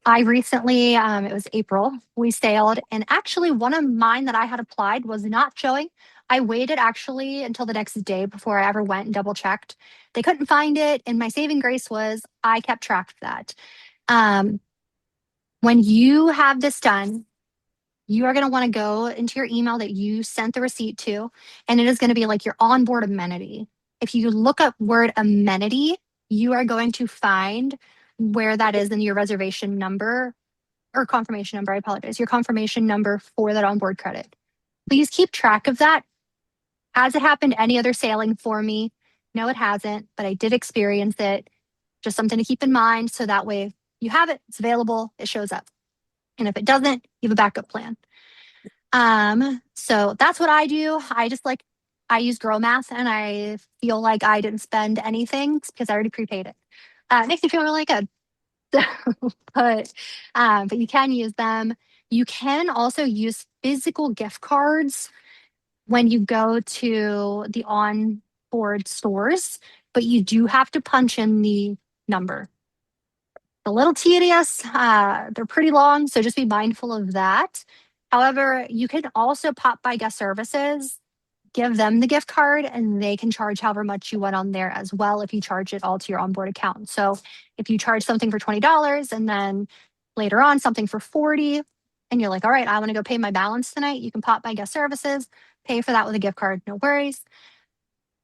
I recently, it was April, we sailed, and actually one of mine that I had applied was not showing. I waited actually until the next day before I ever went and double checked. They couldn't find it, and my saving grace was I kept track of that. When you have this done, you are going to want to go into your email that you sent the receipt to, and it is going to be like your onboard amenity. If you look up word amenity, you are going to find where that is in your reservation number or confirmation number. I apologize. Your confirmation number for that onboard credit. Please keep track of that. Has it happened any other sailing for me? No, it hasn't, but I did experience it. Just something to keep in mind. So that way you have it, it's available, it shows up. And if it doesn't, you have a backup plan. So that's what I do. I use girl math and I feel like I didn't spend anything because I already prepaid it. It makes me feel really good. but but you can use them. You can also use physical gift cards when you go to the on board stores, but you do have to punch in the number. A little tedious. They're pretty long, so just be mindful of that. However, you can also pop by guest services, give them the gift card, and they can charge however much you want on there as well if you charge it all to your onboard account. So if you charge something for $20 and then later on something for 40, and you're like, all right, I want to go pay my balance tonight, you can pop by guest services, pay for that with a gift card, no worries.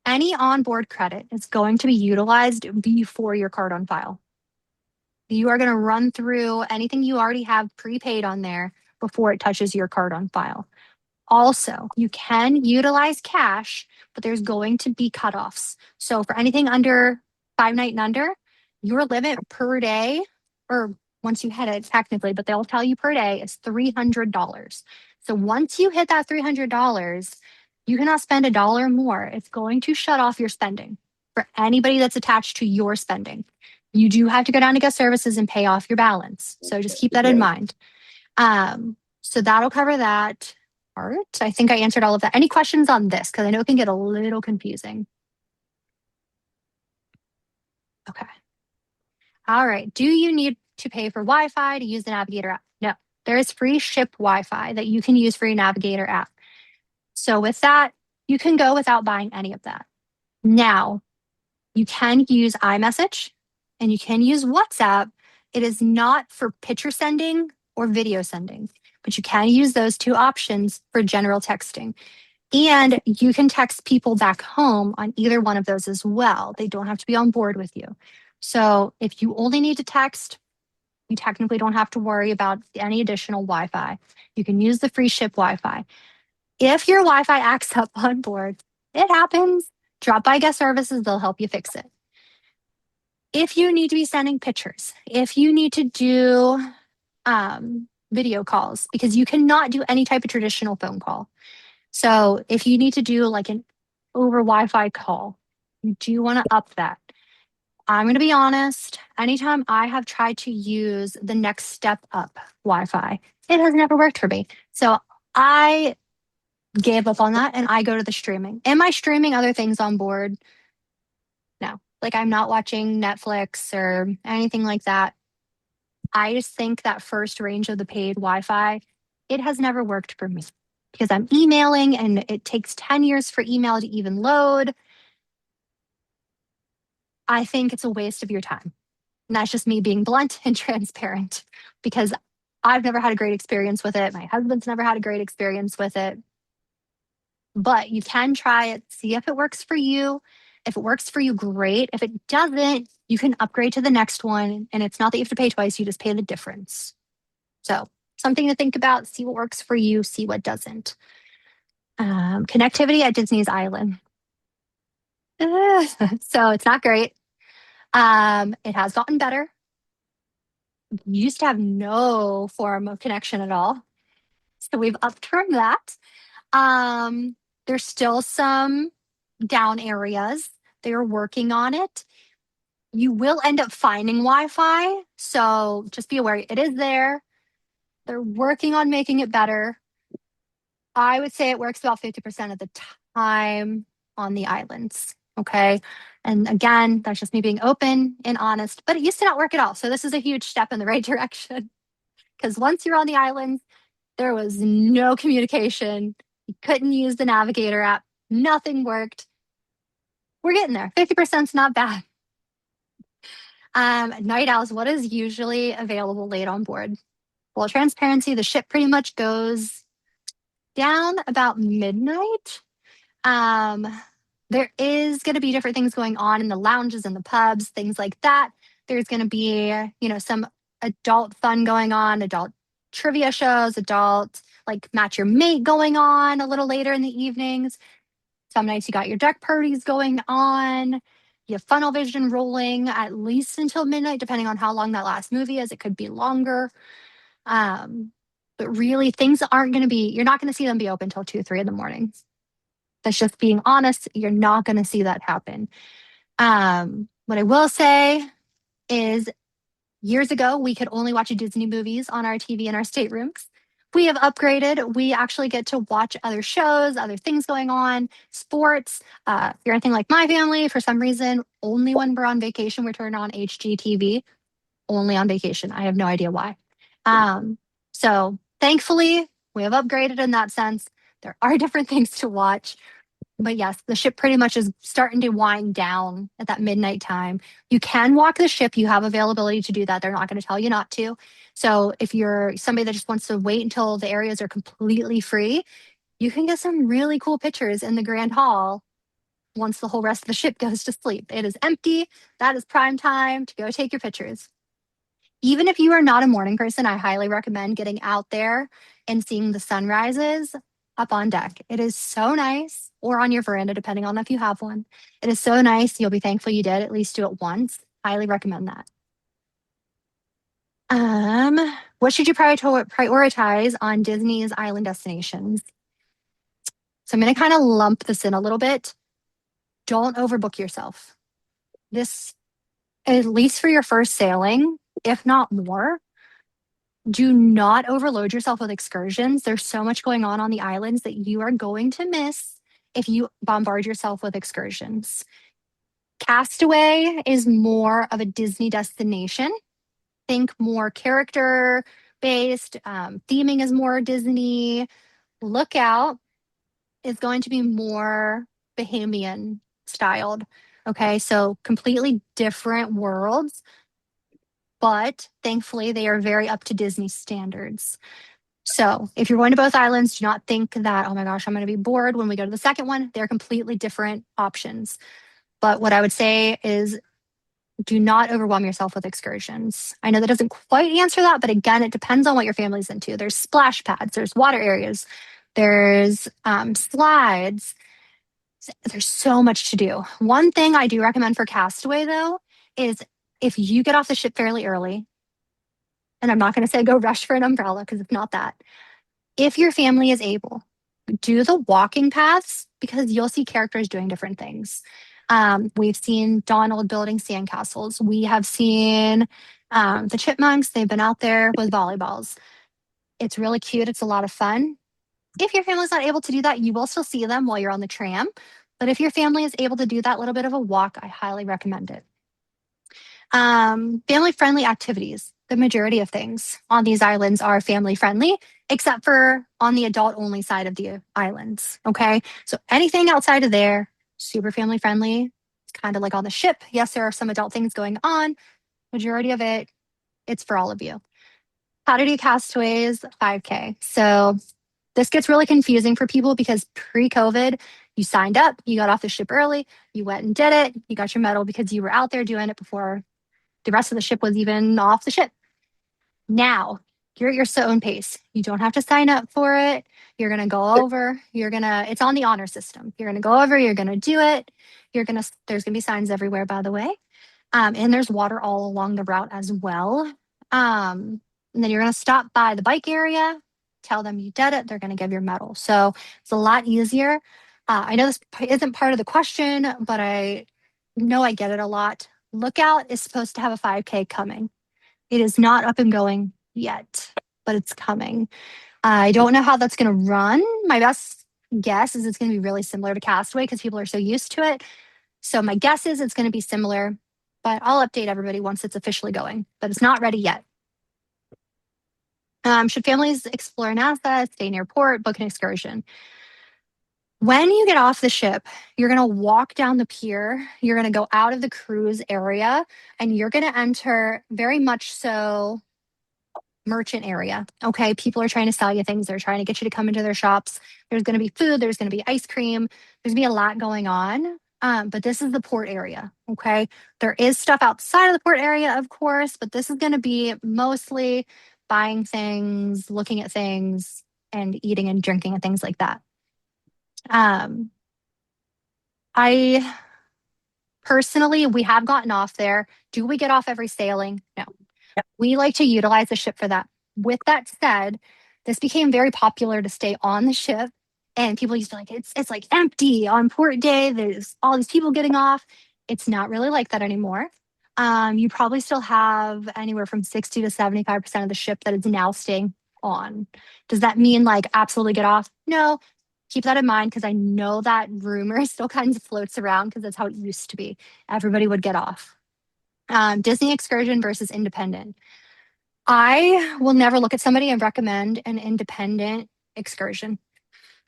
Any onboard credit is going to be utilized before your card on file. You are going to run through anything you already have prepaid on there before it touches your card on file. Also, you can utilize cash, but there's going to be cutoffs. So for anything under 5 night and under, your limit per day, or once you hit it technically, but they'll tell you per day is $300. So once you hit that $300, you cannot spend $1 more. It's going to shut off your spending for anybody that's attached to your spending. You do have to go down to guest services and pay off your balance. So just keep that in mind. So that'll cover that part. I think I answered all of that. Any questions on this? Because I know it can get a little confusing. Okay. All right. Do you need to pay for Wi-Fi to use the Navigator app? No. There is free ship Wi-Fi that you can use for your Navigator app. So with that, you can go without buying any of that. Now, you can use iMessage and you can use WhatsApp. It is not for picture sending or video sending, but you can use those two options for general texting. And you can text people back home on either one of those as well. They don't have to be on board with you. So if you only need to text, you technically don't have to worry about any additional Wi Fi. You can use the free ship Wi Fi. If your Wi Fi acts up on board, it happens. Drop by guest services, they'll help you fix it. If you need to be sending pictures, if you need to do video calls, because you cannot do any type of traditional phone call. So if you need to do like an over Wi-Fi call, you do want to up that. I'm going to be honest, anytime I have tried to use the next step up Wi-Fi, it has never worked for me. So I gave up on that and I go to the streaming. Am I streaming other things on board? No. Like I'm not watching Netflix or anything like that. I just think that first range of the paid Wi-Fi, it has never worked for me because I'm emailing and it takes 10 years for email to even load. I think it's a waste of your time. And that's just me being blunt and transparent because I've never had a great experience with it. My husband's never had a great experience with it. But you can try it, see if it works for you. If it works for you, great. If it doesn't, you can upgrade to the next one. And it's not that you have to pay twice, you just pay the difference. So something to think about, see what works for you, see what doesn't. Connectivity at Disney's Island. So it's not great. It has gotten better. You used to have no form of connection at all. So we've upped from that. There's still some down areas. They are working on it. You will end up finding Wi-Fi. So just be aware it is there. They're working on making it better. I would say it works about 50% of the time on the islands. Okay. And again, that's just me being open and honest, but it used to not work at all. So this is a huge step in the right direction. Because once you're on the islands, there was no communication. You couldn't use the Navigator app. Nothing worked. We're getting there. 50% is not bad. Night owls, what is usually available late on board? Well, transparency, the ship pretty much goes down about midnight. There is going to be different things going on in the lounges and the pubs, things like that. There's going to be, some adult fun going on, adult trivia shows, adult like match your mate going on a little later in the evenings. Some nights you got your deck parties going on. You have funnel vision rolling at least until midnight, depending on how long that last movie is. It could be longer. Um, but really, things aren't going to be, you're not going to see them be open until 2, 3 in the morning. That's just being honest. You're not going to see that happen. What I will say is years ago, we could only watch Disney movies on our TV in our staterooms. We have upgraded. We actually get to watch other shows, other things going on, sports. If you're anything like my family, for some reason, only when we're on vacation, we turn on HGTV, only on vacation. I have no idea why. So thankfully, we have upgraded in that sense. There are different things to watch. But yes, the ship pretty much is starting to wind down at that midnight time. You can walk the ship. You have availability to do that. They're not going to tell you not to. So if you're somebody that just wants to wait until the areas are completely free, you can get some really cool pictures in the Grand Hall once the whole rest of the ship goes to sleep. It is empty. That is prime time to go take your pictures. Even if you are not a morning person, I highly recommend getting out there and seeing the sunrises up on deck. It is so nice, or on your veranda, depending on if you have one. It is so nice. You'll be thankful you did at least do it once. Highly recommend that. What should you prioritize on Disney's island destinations? So I'm going to kind of lump this in a little bit. Don't overbook yourself. This, at least for your first sailing, if not more, do not overload yourself with excursions. There's so much going on the islands that you are going to miss if you bombard yourself with excursions. Castaway is more of a Disney destination. Think more character based. Theming is more Disney. Lookout is going to be more Bahamian styled. Okay, so completely different worlds, but thankfully they are very up to Disney standards. So if you're going to both islands, do not think that, oh my gosh, I'm going to be bored when we go to the second one. They're completely different options. But what I would say is do not overwhelm yourself with excursions. I know that doesn't quite answer that, but again, it depends on what your family's into. There's splash pads, there's water areas, there's slides. There's so much to do. One thing I do recommend for Castaway, though, is if you get off the ship fairly early, and I'm not going to say go rush for an umbrella because it's not that. If your family is able, do the walking paths because you'll see characters doing different things. We've seen Donald building sandcastles. We have seen the chipmunks. They've been out there with volleyballs. It's really cute. It's a lot of fun. If your family's not able to do that, you will still see them while you're on the tram. But if your family is able to do that little bit of a walk, I highly recommend it. Family friendly activities. The majority of things on these islands are family friendly, except for on the adult only side of the islands. Okay. So anything outside of there, super family friendly. It's kind of like on the ship. Yes, there are some adult things going on. Majority of it, it's for all of you. How to do castaways 5K. So this gets really confusing for people because pre-COVID, you signed up, you got off the ship early, you went and did it, you got your medal because you were out there doing it before the rest of the ship was even off the ship. Now, you're at your own pace. You don't have to sign up for it. You're going to go over, it's on the honor system. You're going to go over, you're going to do it. There's going to be signs everywhere, by the way. And there's water all along the route as well. And then you're going to stop by the bike area, tell them you did it. They're going to give your medal. So it's a lot easier. I know this isn't part of the question, but I know I get it a lot. Lookout is supposed to have a 5K coming. It is not up and going yet, but it's coming. I don't know how that's going to run. My best guess is it's going to be really similar to Castaway because people are so used to it. So my guess is it's going to be similar, but I'll update everybody once it's officially going, but it's not ready yet. Should families explore NASA, stay near port, book an excursion? When you get off the ship, you're going to walk down the pier, you're going to go out of the cruise area, and you're going to enter very much so merchant area. Okay. People are trying to sell you things. They're trying to get you to come into their shops. There's going to be food. There's going to be ice cream. There's going to be a lot going on. But this is the port area. Okay. There is stuff outside of the port area, of course, but this is going to be mostly buying things, looking at things, and eating and drinking and things like that. Um, I personally, we have gotten off there. Do we get off every sailing? No. We like to utilize the ship for that. With that said, this became very popular to stay on the ship. And people used to be like, it's like empty on port day. There's all these people getting off. It's not really like that anymore. You probably still have anywhere from 60 to 75% of the ship that is now staying on. Does that mean like absolutely get off? No. Keep that in mind because I know that rumor still kind of floats around because that's how it used to be. Everybody would get off. Disney excursion versus independent. I will never look at somebody and recommend an independent excursion.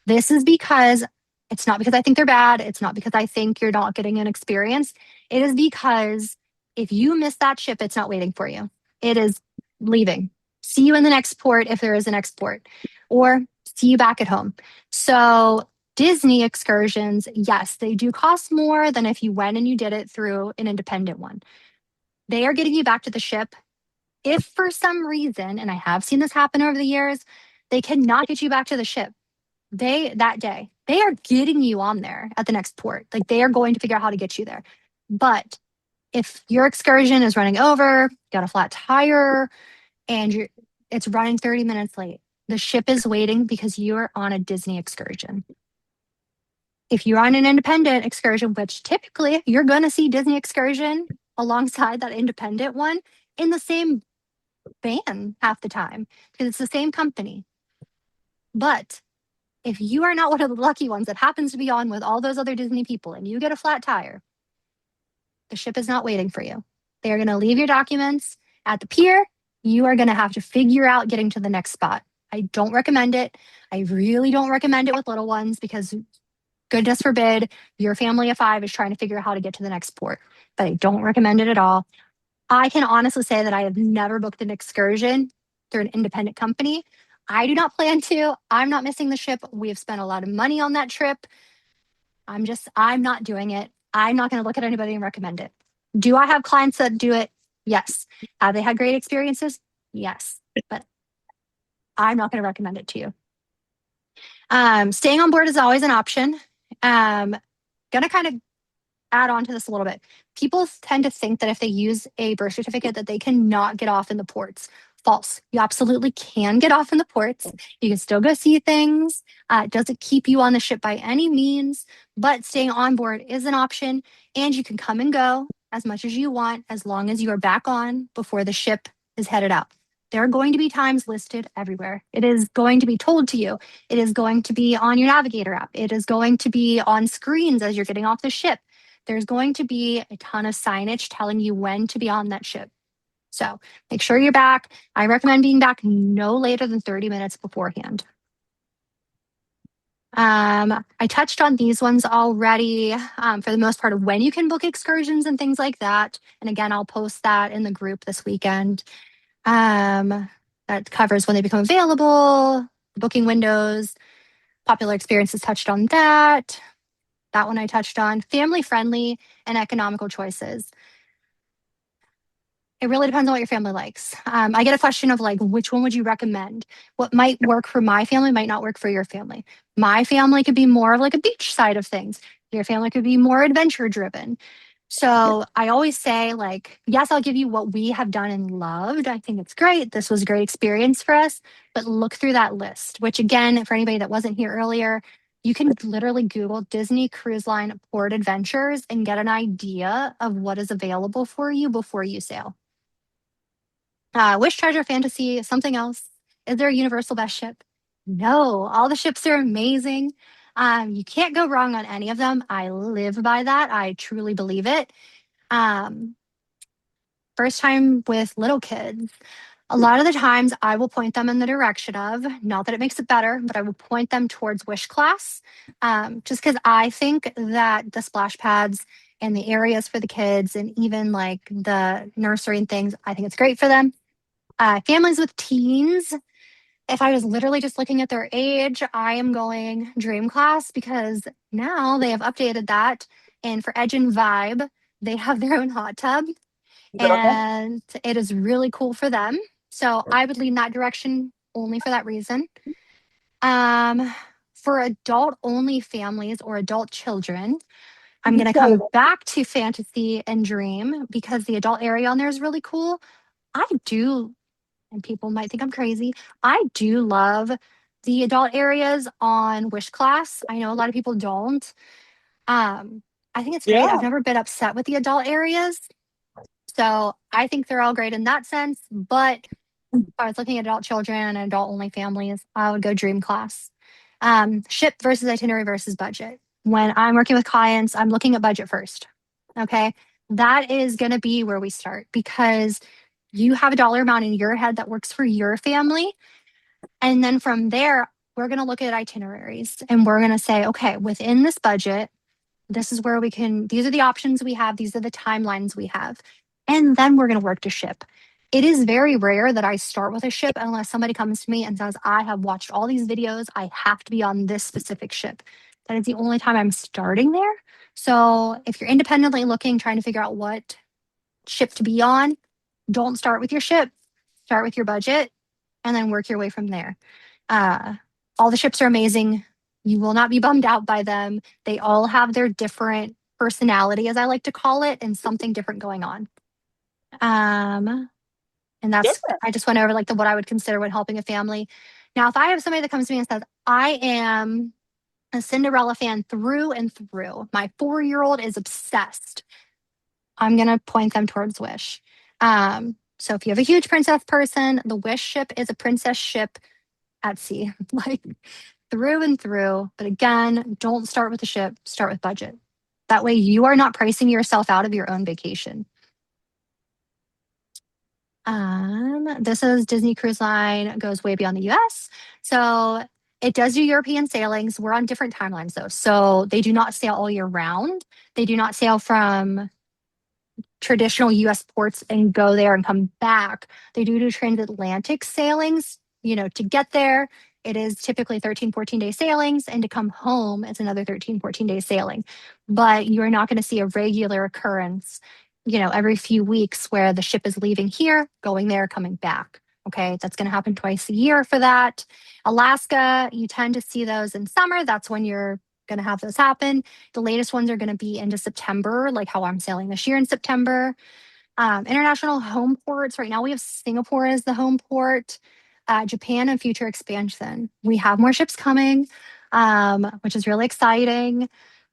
This is because it's not because I think they're bad. It's not because I think you're not getting an experience. It is because if you miss that ship, it's not waiting for you. It is leaving. See you in the next port if there is a next port, or see you back at home. So, Disney excursions, yes, they do cost more than if you went and you did it through an independent one. They are getting you back to the ship. If for some reason, and I have seen this happen over the years, they cannot get you back to the ship that day, they are getting you on there at the next port. Like they are going to figure out how to get you there. But if your excursion is running over, got a flat tire, and it's running 30 minutes late, the ship is waiting because you're on a Disney excursion. If you're on an independent excursion, which typically you're going to see Disney excursion alongside that independent one in the same van half the time because it's the same company. But if you are not one of the lucky ones that happens to be on with all those other Disney people and you get a flat tire, the ship is not waiting for you. They are going to leave your documents at the pier. You are going to have to figure out getting to the next spot. I don't recommend it. I really don't recommend it with little ones because goodness forbid your family of 5 is trying to figure out how to get to the next port. But I don't recommend it at all. I can honestly say that I have never booked an excursion through an independent company. I do not plan to. I'm not missing the ship. We have spent a lot of money on that trip. I'm not doing it. I'm not going to look at anybody and recommend it. Do I have clients that do it? Yes. Have they had great experiences? Yes. But I'm not going to recommend it to you. Staying on board is always an option. Gonna kind of add on to this a little bit. People tend to think that if they use a birth certificate that they cannot get off in the ports. False. You absolutely can get off in the ports. You can still go see things. It doesn't keep you on the ship by any means, but staying on board is an option, and you can come and go as much as you want as long as you are back on before the ship is headed out. There are going to be times listed everywhere. It is going to be told to you. It is going to be on your navigator app. It is going to be on screens as you're getting off the ship. There's going to be a ton of signage telling you when to be on that ship. So make sure you're back. I recommend being back no later than 30 minutes beforehand. I touched on these ones already for the most part of when you can book excursions and things like that. And again, I'll post that in the group this weekend. That covers when they become available, booking windows, popular experiences touched on that. That one I touched on. Family friendly and economical choices. It really depends on what your family likes. I get a question of like, which one would you recommend? What might work for my family might not work for your family. My family could be more of like a beach side of things. Your family could be more adventure driven. So I always say like, yes, I'll give you what we have done and loved. I think it's great. This was a great experience for us, but look through that list, which again, for anybody that wasn't here earlier, you can literally Google Disney Cruise Line Port Adventures and get an idea of what is available for you before you sail. Wish, Treasure, Fantasy, something else. Is there a universal best ship? No, all the ships are amazing. You can't go wrong on any of them. I live by that. I truly believe it. Um, First time with little kids, a lot of the times I will point them in the direction of, not that it makes it better, but I will point them towards Wish class, just because I think that the splash pads and the areas for the kids and even like the nursery and things, I think it's great for them. Families with teens, if I was literally just looking at their age, I am going Dream Class because now they have updated that. And for Edge and Vibe, they have their own hot tub Okay. and it is really cool for them. So I would lean that direction only for that reason. For adult only families or adult children, I'm going to come back to fantasy and dream because the adult area on there is really cool. I do, and people might think I'm crazy, I do love the adult areas on Wish Class. I know a lot of people don't. I think it's great. I've never been upset with the adult areas. So I think they're all great in that sense. But if I was looking at adult children and adult only families, I would go dream class. Ship versus itinerary versus budget. When I'm working with clients, I'm looking at budget first. Okay. That is going to be where we start because you have a dollar amount in your head that works for your family. And then from there, we're going to look at itineraries and we're going to say, okay, within this budget, this is where we can, these are the options we have, these are the timelines we have. And then we're going to work to ship. It is very rare that I start with a ship unless somebody comes to me and says, I have watched all these videos. I have to be on this specific ship. That is the only time I'm starting there. So if you're independently looking, trying to figure out what ship to be on, don't start with your ship, start with your budget, and then work your way from there. Uh, all the ships are amazing. You will not be bummed out by them. They all have their different personality, as I like to call it, and something different going on. And that's, I just went over like what I would consider when helping a family. Now, if I have somebody that comes to me and says, I am a Cinderella fan through and through, my 4-year-old is obsessed, I'm going to point them towards Wish. So if you have a huge princess person, the Wish ship is a princess ship at sea, like through and through. But again, don't start with the ship, start with budget. That way you are not pricing yourself out of your own vacation. This is Disney Cruise Line, goes way beyond the US. So it does do European sailings. We're on different timelines though. So they do not sail all year round. They do not sail from traditional US ports and go there and come back. They do transatlantic sailings, to get there. It is typically 13, 14-day sailings. And to come home, it's another 13, 14-day sailing. But you're not going to see a regular occurrence, every few weeks where the ship is leaving here, going there, coming back. Okay, that's going to happen twice a year for that. Alaska, you tend to see those in summer. That's when you're going to have those happen. The latest ones are going to be into September, like how I'm sailing this year in September. International home ports. Right now we have Singapore as the home port, Japan and future expansion. We have more ships coming, which is really exciting.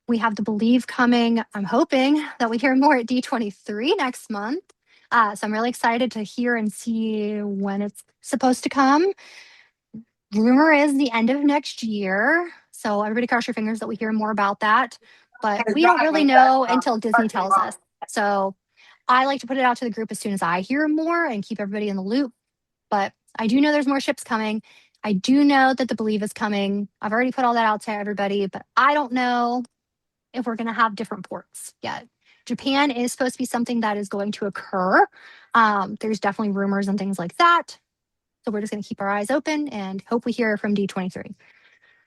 We have the Believe coming. I'm hoping that we hear more at D23 next month. So I'm really excited to hear and see when it's supposed to come. Rumor is the end of next year. So everybody cross your fingers that we hear more about that. But we don't really know until Disney tells us. So I like to put it out to the group as soon as I hear more and keep everybody in the loop. But I do know there's more ships coming. I do know that the Believe is coming. I've already put all that out to everybody, but I don't know if we're going to have different ports yet. Japan is supposed to be something that is going to occur. There's definitely rumors and things like that. So we're just going to keep our eyes open and hope we hear from D23.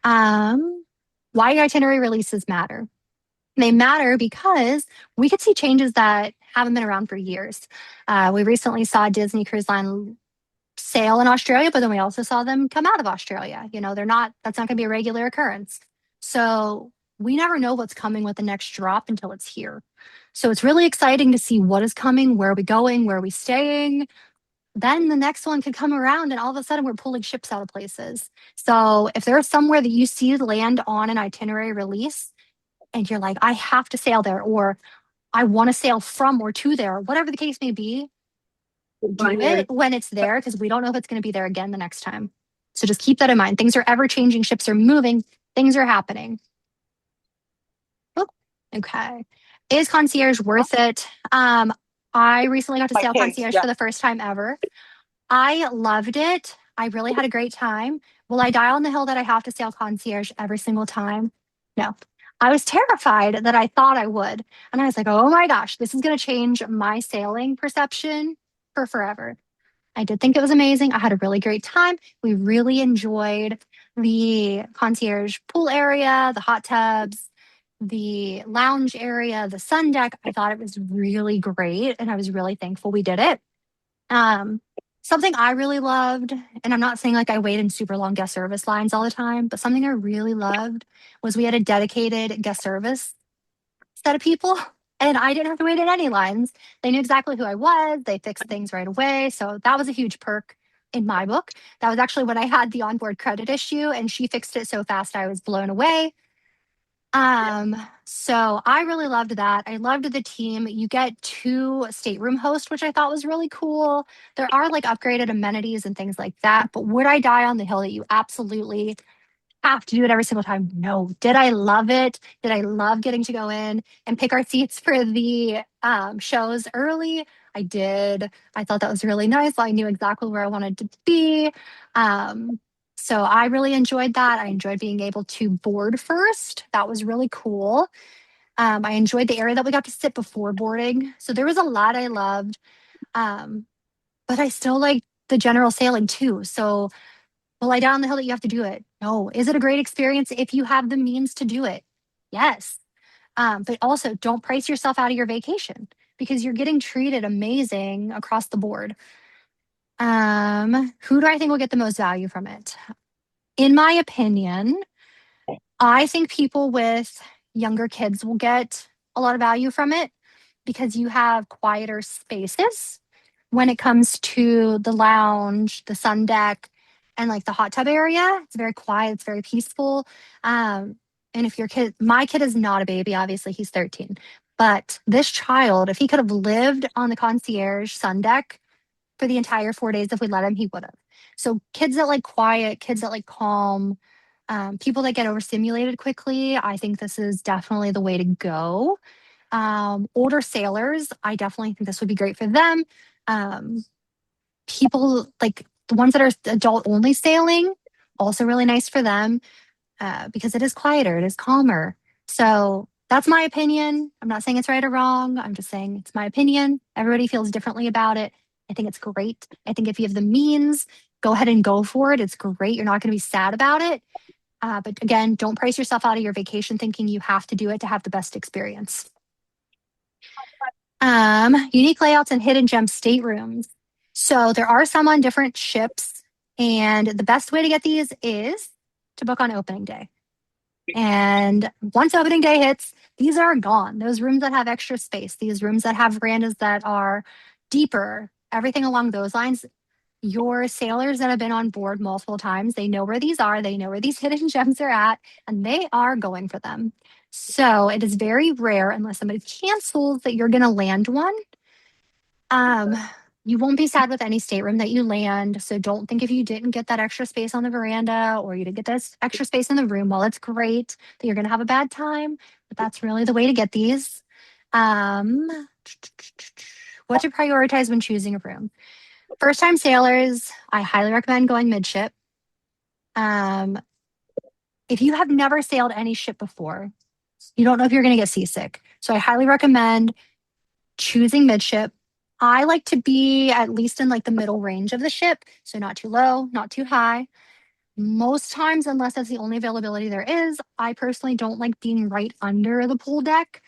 Why itinerary releases matter? They matter because we could see changes that haven't been around for years. We recently saw Disney Cruise Line sail in Australia, but then we also saw them come out of Australia. That's not going to be a regular occurrence. So we never know what's coming with the next drop until it's here. So it's really exciting to see what is coming, where are we going, where are we staying. Then the next one could come around and all of a sudden we're pulling ships out of places. So if there's somewhere that you see land on an itinerary release and you're like, I have to sail there, or I want to sail from or to there, whatever the case may be, do it when it's there because we don't know if it's going to be there again the next time. So just keep that in mind. Things are ever changing. Ships are moving. Things are happening. Oh, okay. Is concierge worth it? I recently got to sail concierge for the first time ever. I loved it. I really had a great time. Will I die on the hill that I have to sail concierge every single time? No. I was terrified that I thought I would. And I was like, oh my gosh, this is going to change my sailing perception for forever. I did think it was amazing. I had a really great time. We really enjoyed the concierge pool area, the hot tubs, the lounge area, the sun deck. I thought it was really great. And I was really thankful we did it. Something I really loved, and I'm not saying like I wait in super long guest service lines all the time, but something I really loved was we had a dedicated guest service set of people. And I didn't have to wait in any lines. They knew exactly who I was. They fixed things right away. So that was a huge perk in my book. That was actually when I had the onboard credit issue, and she fixed it so fast I was blown away. So I really loved that. I loved the team. You get two stateroom hosts, which I thought was really cool. There are like upgraded amenities and things like that. But would I die on the hill that you absolutely have to do it every single time? No. Did I love it? Did I love getting to go in and pick our seats for the shows early? I did. I thought that was really nice. I knew exactly where I wanted to be. Um, so I really enjoyed that. I enjoyed being able to board first. That was really cool. I enjoyed the area that we got to sit before boarding. So there was a lot I loved. Um, but I still like the general sailing too. So will I die on the hill that you have to do it? No. Is it a great experience if you have the means to do it? Yes. But also don't price yourself out of your vacation because you're getting treated amazing across the board. Who do I think will get the most value from it? In my opinion, I think people with younger kids will get a lot of value from it because you have quieter spaces when it comes to the lounge, the sun deck, and like the hot tub area. It's very quiet, it's very peaceful. And if your kid, my kid is not a baby, obviously, he's 13. But this child, if he could have lived on the concierge sun deck for the entire 4 days, if we let him, he would have. So kids that like quiet, kids that like calm, people that get overstimulated quickly, I think this is definitely the way to go. Older sailors, I definitely think this would be great for them. Um, People like the ones that are adult only sailing, also really nice for them because it is quieter, it is calmer. So that's my opinion. I'm not saying it's right or wrong. I'm just saying it's my opinion. Everybody feels differently about it. I think it's great. I think if you have the means, go ahead and go for it. It's great. You're not going to be sad about it. But again, don't price yourself out of your vacation thinking you have to do it to have the best experience. Unique layouts and hidden gem staterooms. So there are some on different ships, and the best way to get these is to book on opening day. And once opening day hits, these are gone. Those rooms that have extra space, these rooms that have verandas that are deeper, everything along those lines. Your sailors that have been on board multiple times, they know where these are, they know where these hidden gems are at, and they are going for them. So it is very rare, unless somebody cancels, that you're going to land one. Um, you won't be sad with any stateroom that you land. So don't think if you didn't get that extra space on the veranda or you didn't get this extra space in the room, while it's great, that you're going to have a bad time. But that's really the way to get these. Um, what to prioritize when choosing a room? First time sailors, I highly recommend going midship. Um, if you have never sailed any ship before, you don't know if you're going to get seasick. So I highly recommend choosing midship. I like to be at least in like the middle range of the ship. So not too low, not too high. Most times, unless that's the only availability there is, I personally don't like being right under the pool deck.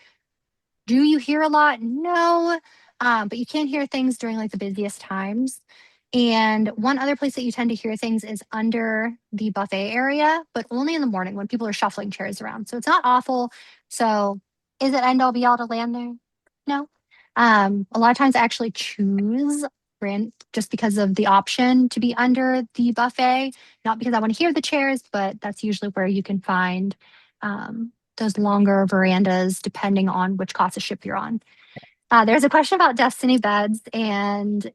Do you hear a lot? No. But you can hear things during like the busiest times. And one other place that you tend to hear things is under the buffet area, but only in the morning when people are shuffling chairs around. So it's not awful. So is it end all be all to land there? No. A lot of times I actually choose brand just because of the option to be under the buffet, not because I want to hear the chairs, but that's usually where you can find those longer verandas depending on which class of ship you're on. There's a question about Destiny beds and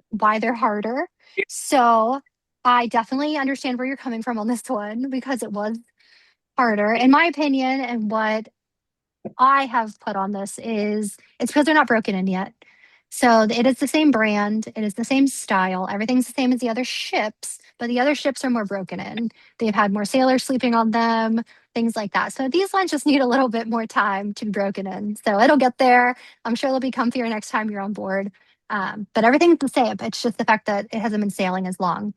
why they're harder. So I definitely understand where you're coming from on this one because it was harder. In my opinion, and what I have put on this is it's because they're not broken in yet. So it is the same brand, it is the same style, everything's the same as the other ships, but the other ships are more broken in. They've had more sailors sleeping on them, things like that. So these ones just need a little bit more time to be broken in. So it'll get there. I'm sure it'll be comfier next time you're on board. But everything's the same. It's just the fact that it hasn't been sailing as long.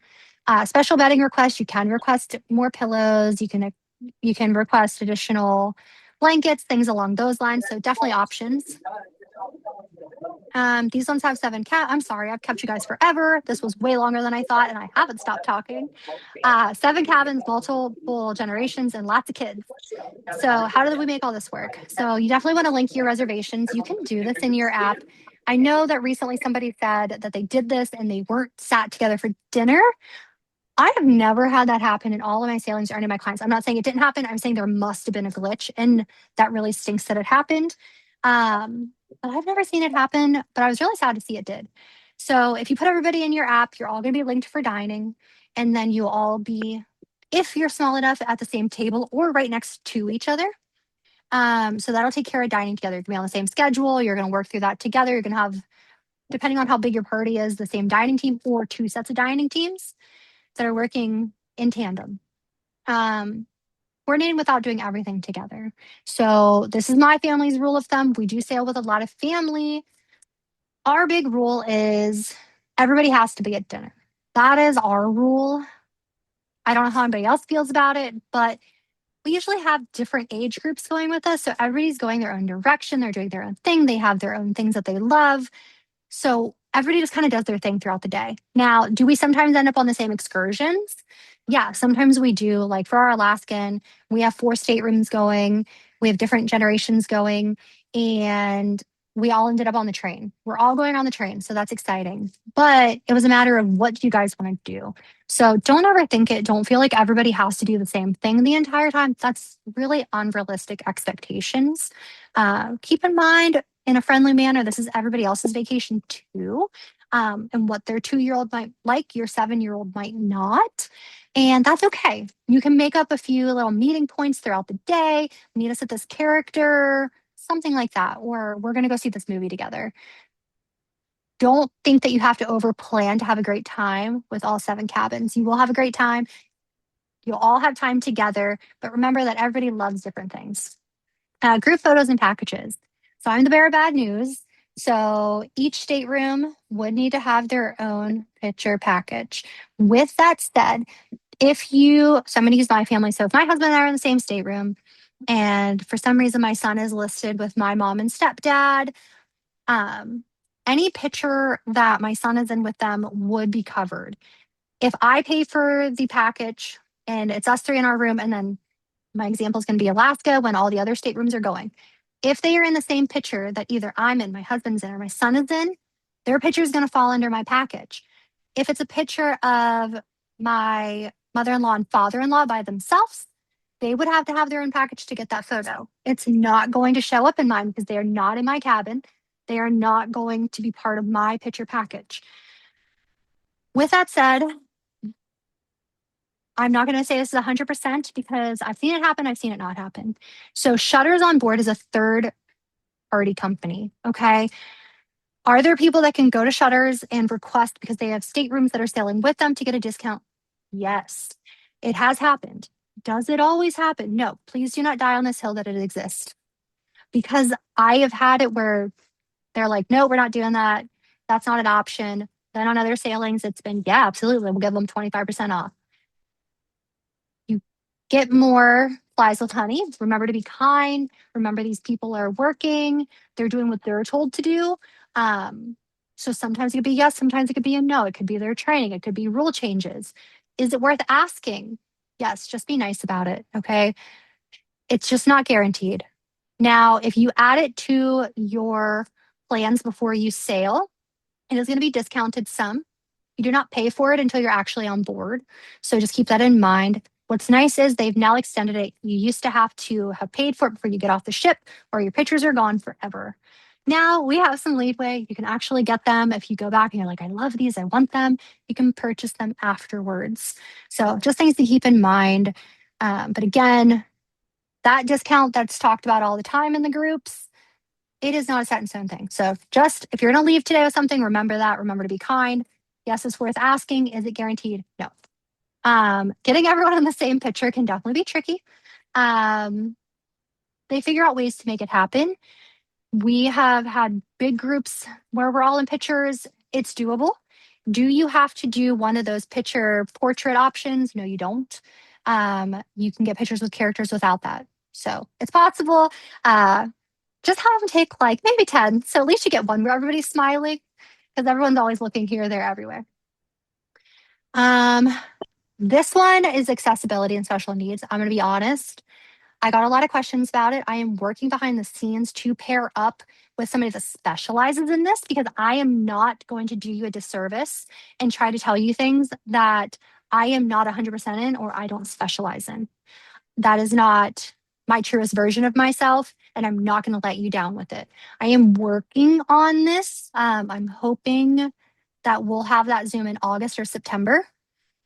Special bedding requests, you can request more pillows. You can request additional blankets, things along those lines. So definitely options. These ones have I'm sorry, I've kept you guys forever. This was way longer than I thought, and I haven't stopped talking. 7 cabins, multiple generations, and lots of kids. So, how do we make all this work? So, you definitely want to link your reservations. You can do this in your app. I know that recently somebody said that they did this and they weren't sat together for dinner. I have never had that happen in all of my sailings or any of my clients. I'm not saying it didn't happen. I'm saying there must have been a glitch, and that really stinks that it happened. But I've never seen it happen, but I was really sad to see it did. So if you put everybody in your app, you're all going to be linked for dining, and then you'll all be, if you're small enough, at the same table or right next to each other. So that'll take care of dining together. You're going to be on the same schedule. You're going to work through that together. You're going to have, depending on how big your party is, the same dining team or 2 sets of dining teams that are working in tandem. Um, Coordinating without doing everything together. So this is my family's rule of thumb. We do sail with a lot of family. Our big rule is everybody has to be at dinner. That is our rule. I don't know how anybody else feels about it, but we usually have different age groups going with us. So everybody's going their own direction. They're doing their own thing. They have their own things that they love. So everybody just kind of does their thing throughout the day. Now, do we sometimes end up on the same excursions? Yeah, sometimes we do. Like for our Alaskan, we have 4 staterooms going, we have different generations going, and we all ended up on the train. We're all going on the train. So that's exciting. But it was a matter of what do you guys want to do? So don't overthink it. Don't feel like everybody has to do the same thing the entire time. That's really unrealistic expectations. Keep in mind, in a friendly manner, this is everybody else's vacation too. And what their 2-year-old might like, your 7-year-old might not. And that's okay. You can make up a few little meeting points throughout the day, meet us at this character, something like that. Or we're going to go see this movie together. Don't think that you have to over plan to have a great time with all 7 cabins. You will have a great time. You'll all have time together. But remember that everybody loves different things. Group photos and packages. So I'm the bearer of bad news. So each stateroom would need to have their own picture package. With that said, so I'm going to use my family. So if my husband and I are in the same stateroom, and for some reason my son is listed with my mom and stepdad, um, any picture that my son is in with them would be covered. If I pay for the package and it's us 3 in our room, and then my example is going to be Alaska when all the other staterooms are going. If they are in the same picture that either I'm in, my husband's in, or my son is in, their picture is going to fall under my package. If it's a picture of my mother-in-law and father-in-law by themselves, they would have to have their own package to get that photo. It's not going to show up in mine because they are not in my cabin. They are not going to be part of my picture package. With that said, I'm not going to say this is 100% because I've seen it happen. I've seen it not happen. So Shutters on Board is a third party company. Okay. Are there people that can go to Shutters and request because they have staterooms that are sailing with them to get a discount? Yes, it has happened. Does it always happen? No, please do not die on this hill that it exists, because I have had it where they're like, no, we're not doing that. That's not an option. Then on other sailings, it's been, yeah, absolutely. We'll give them 25% off. You get more flies with honey. Remember to be kind. Remember these people are working. They're doing what they're told to do. So sometimes it could be yes, sometimes it could be a no. It could be their training. It could be rule changes. Is it worth asking? Yes, just be nice about it. Okay. It's just not guaranteed. Now, if you add it to your plans before you sail, it is going to be discounted some. You do not pay for it until you're actually on board. So just keep that in mind. What's nice is they've now extended it. You used to have to have paid for it before you get off the ship, or your pictures are gone forever. Now we have some leadway. You can actually get them if you go back and you're like, I love these, I want them. You can purchase them afterwards. So just things to keep in mind. But again, that discount that's talked about all the time in the groups, it is not a set in stone thing. So just if you're going to leave today with something, remember that. Remember to be kind. Yes, it's worth asking. Is it guaranteed? No. Getting everyone on the same picture can definitely be tricky. They figure out ways to make it happen. We have had big groups where we're all in pictures. It's doable. Do you have to do one of those picture portrait options? No, you don't. You can get pictures with characters without that. So it's possible. just have them take like maybe 10. So at least you get one where everybody's smiling because everyone's always looking here, there, everywhere. Um, this one is accessibility and special needs. I'm going to be honest. I got a lot of questions about it. I am working behind the scenes to pair up with somebody that specializes in this because I am not going to do you a disservice and try to tell you things that I am not 100% in or I don't specialize in. That is not my truest version of myself, and I'm not going to let you down with it. I am working on this. I'm hoping that we'll have that Zoom in August or September.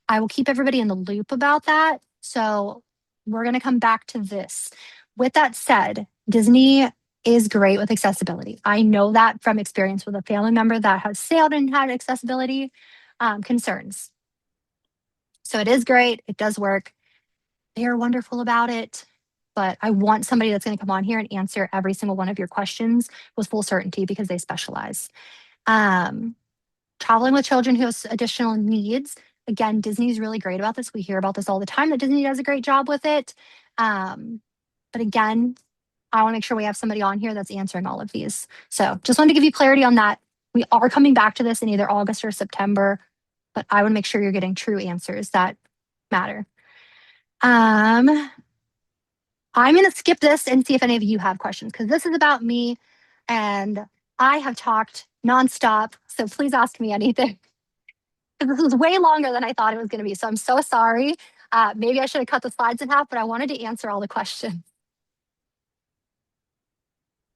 I will keep everybody in the loop about that. So we're going to come back to this. With that said, Disney is great with accessibility. I know that from experience with a family member that has sailed and had accessibility concerns. So it is great. It does work. They are wonderful about it. But I want somebody that's going to come on here and answer every single one of your questions with full certainty because they specialize. Um, Traveling with children who have additional needs. Again, Disney's really great about this. We hear about this all the time that Disney does a great job with it. But again, I want to make sure we have somebody on here that's answering all of these. So just wanted to give you clarity on that. We are coming back to this in either August or September, but I want to make sure you're getting true answers that matter. I'm going to skip this and see if any of you have questions because this is about me and I have talked nonstop. So please ask me anything. This was way longer than I thought it was going to be. So I'm so sorry. Maybe I should have cut the slides in half, but I wanted to answer all the questions.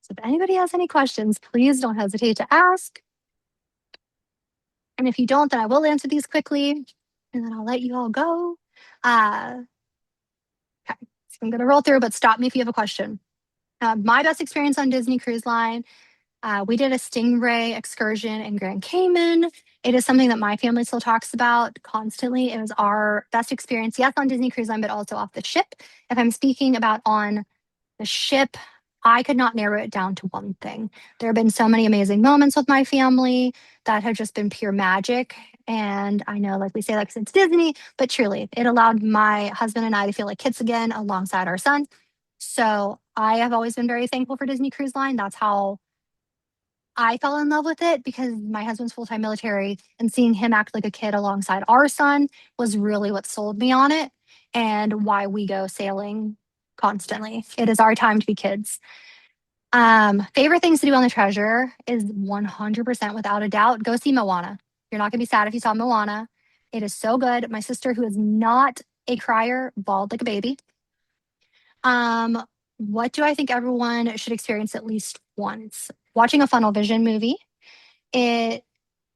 So if anybody has any questions, please don't hesitate to ask. And if you don't, then I will answer these quickly and then I'll let you all go. Okay, so I'm going to roll through, but stop me if you have a question. My best experience on Disney Cruise Line. We did a stingray excursion in Grand Cayman. It is something that my family still talks about constantly. It was our best experience, yes, on Disney Cruise Line, but also off the ship. If I'm speaking about on the ship, I could not narrow it down to one thing. There have been so many amazing moments with my family that have just been pure magic. And I know, like we say, like it's Disney, but truly, it allowed my husband and I to feel like kids again alongside our son. So I have always been very thankful for Disney Cruise Line. That's how I fell in love with it because my husband's full time military and seeing him act like a kid alongside our son was really what sold me on it and why we go sailing constantly. It is our time to be kids. Favorite things to do on the treasure is 100% without a doubt go see Moana. You're not going to be sad if you saw Moana. It is so good. My sister, who is not a crier, bawled like a baby. What do I think everyone should experience at least once? Watching a Funnel Vision movie. It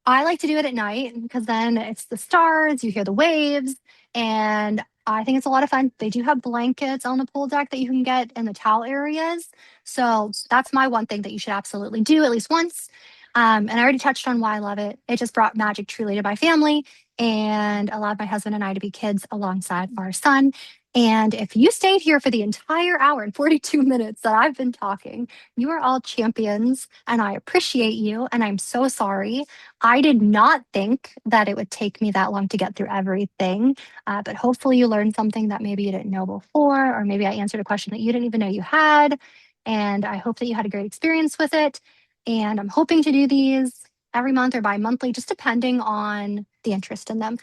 I like to do it at night because then it's the stars, you hear the waves, and I think it's a lot of fun. They do have blankets on the pool deck that you can get in the towel areas. So that's my one thing that you should absolutely do at least once. And I already touched on why I love it. It just brought magic truly to my family and allowed my husband and I to be kids alongside our son. And if you stayed here for the entire hour and 42 minutes that I've been talking, you are all champions and I appreciate you. And I'm so sorry. I did not think that it would take me that long to get through everything, but hopefully you learned something that maybe you didn't know before, or maybe I answered a question that you didn't even know you had. And I hope that you had a great experience with it. And I'm hoping to do these every month or bi-monthly, just depending on the interest in them.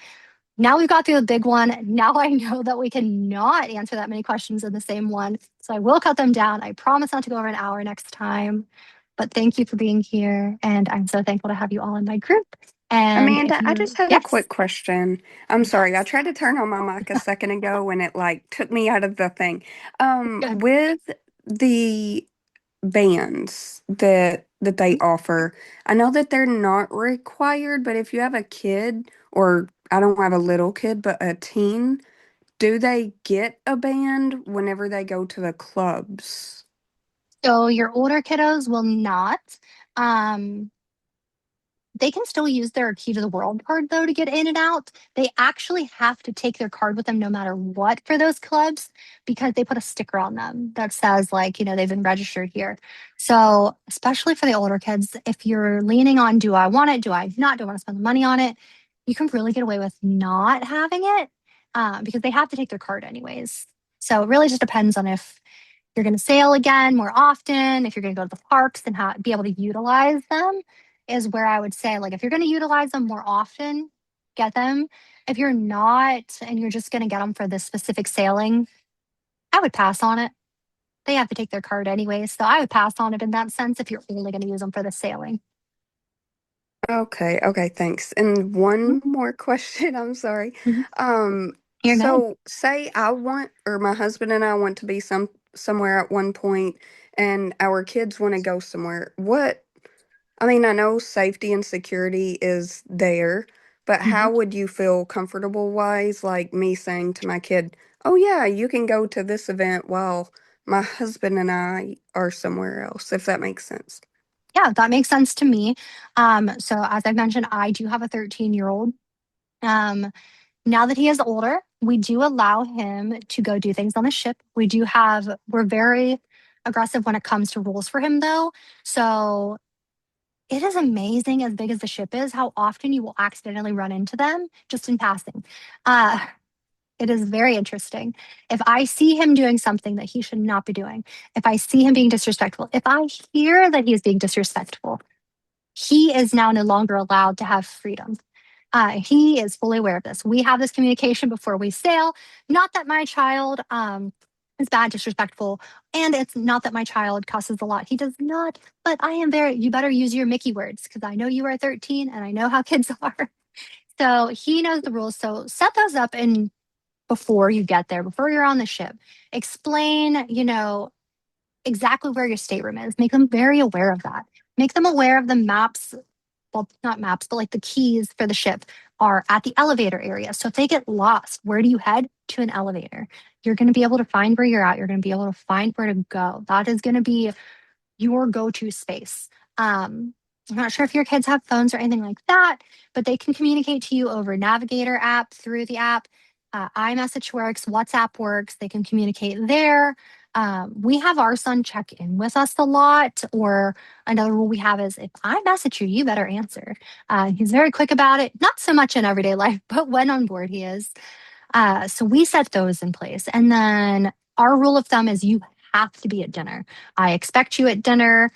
Now we've got through the big one. Now I know that we cannot answer that many questions in the same one. So I will cut them down. I promise not to go over an hour next time. But thank you for being here. And I'm so thankful to have you all in my group. And if Amanda, I you, just have a yes, quick question. I'm sorry, I yes, tried to turn on my mic a second ago and it like took me out of the thing. good. With the bands that they offer, I know that they're not required, but if you have a kid or I don't have a little kid, but a teen, do they get a band whenever they go to the clubs? So your older kiddos will not. Um, They can still use their key to the world card though to get in and out. They actually have to take their card with them no matter what for those clubs because they put a sticker on them that says like, they've been registered here. So, especially for the older kids, if you're leaning on do I want it, do I not, do I want to spend the money on it, you can really get away with not having it because they have to take their card anyways. So, it really just depends on if you're going to sail again more often, if you're going to go to the parks and be able to utilize them, is where I would say, like, if you're going to utilize them more often, get them. If you're not, and you're just going to get them for this specific sailing, I would pass on it. They have to take their card anyway, so I would pass on it in that sense if you're only going to use them for the sailing. Okay, okay, thanks. And one more question, I'm sorry. Mhm. Um, You're good. so say I want, or my husband and I want to be somewhere at one point, and our kids want to go somewhere. I mean, I know safety and security is there, but Mhm. how would you feel comfortable wise, like me saying to my kid, "Oh yeah, you can go to this event while my husband and I are somewhere else," if that makes sense. Yeah, that makes sense to me. So as I mentioned, I do have a 13-year-old. Um, Now that he is older, we do allow him to go do things on the ship. We're very aggressive when it comes to rules for him, though. So it is amazing, as big as the ship is, how often you will accidentally run into them just in passing. Uh, it is very interesting. If I see him doing something that he should not be doing, if I see him being disrespectful, if I hear that he is being disrespectful, he is now no longer allowed to have freedom. He is fully aware of this. We have this communication before we sail. Not that my child is bad, disrespectful, and it's not that my child cusses a lot. He does not. But I am very. You better use your Mickey words because I know you are 13 and I know how kids are. So he knows the rules. So set those up and before you get there, before you're on the ship, explain. Exactly where your stateroom is. Make them very aware of that. Make them aware of the maps, well, not maps, but like the keys for the ship are at the elevator area. So if they get lost, where do you head? To an elevator. You're going to be able to find where you're at. You're going to be able to find where to go. That is going to be your go-to space. I'm not sure if your kids have phones or anything like that, but they can communicate to you over Navigator app, through the app. iMessage works, WhatsApp works. They can communicate there. We have our son check in with us a lot. Or another rule we have is if I message you, you better answer. He's very quick about it. Not so much in everyday life, but when on board, he is. So we set those in place. And then our rule of thumb is you have to be at dinner. I expect you at dinner.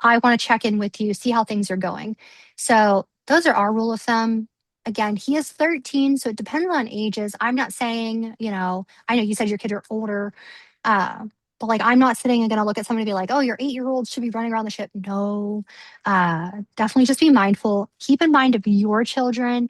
I want to check in with you, see how things are going. So those are our rule of thumb. Again, he is 13, so it depends on ages. I'm not saying, I know you said your kids are older, uh, but like I'm not sitting and going to look at somebody and be like, oh, your 8-year-old should be running around the ship. No, definitely just be mindful. Keep in mind of your children,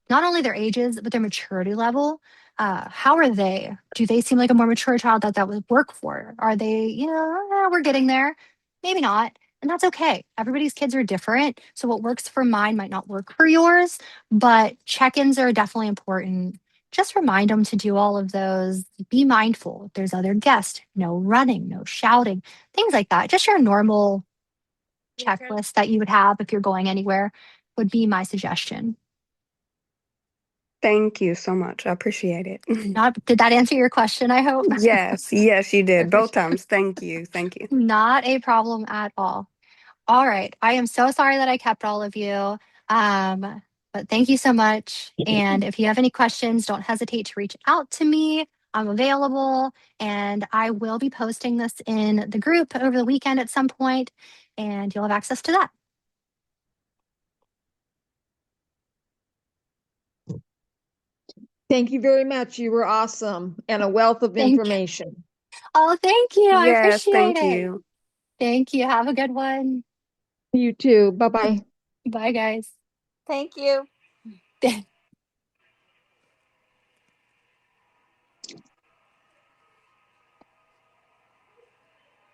not only their ages, but their maturity level. How are they? Do they seem like a more mature child that would work for? Are they, we're getting there? Maybe not. And that's okay. Everybody's kids are different. So what works for mine might not work for yours, but check ins are definitely important. Just remind them to do all of those. Be mindful. If there's other guests, no running, no shouting, things like that. Just your normal checklist that you would have if you're going anywhere would be my suggestion. Thank you so much. I appreciate it. Not did that answer your question, I hope? Yes, yes, you did. Both Perfect. times. Thank you. Thank you. Not a problem at all. All right. I am so sorry that I kept all of you. But thank you so much. And if you have any questions, don't hesitate to reach out to me. I'm available and I will be posting this in the group over the weekend at some point, and you'll have access to that. Thank you very much. You were awesome and a wealth of Thank information. Oh, thank you. I Yes, appreciate thank it. you. Thank you. Have a good one. You too. Bye-bye. Bye, guys. Thank you.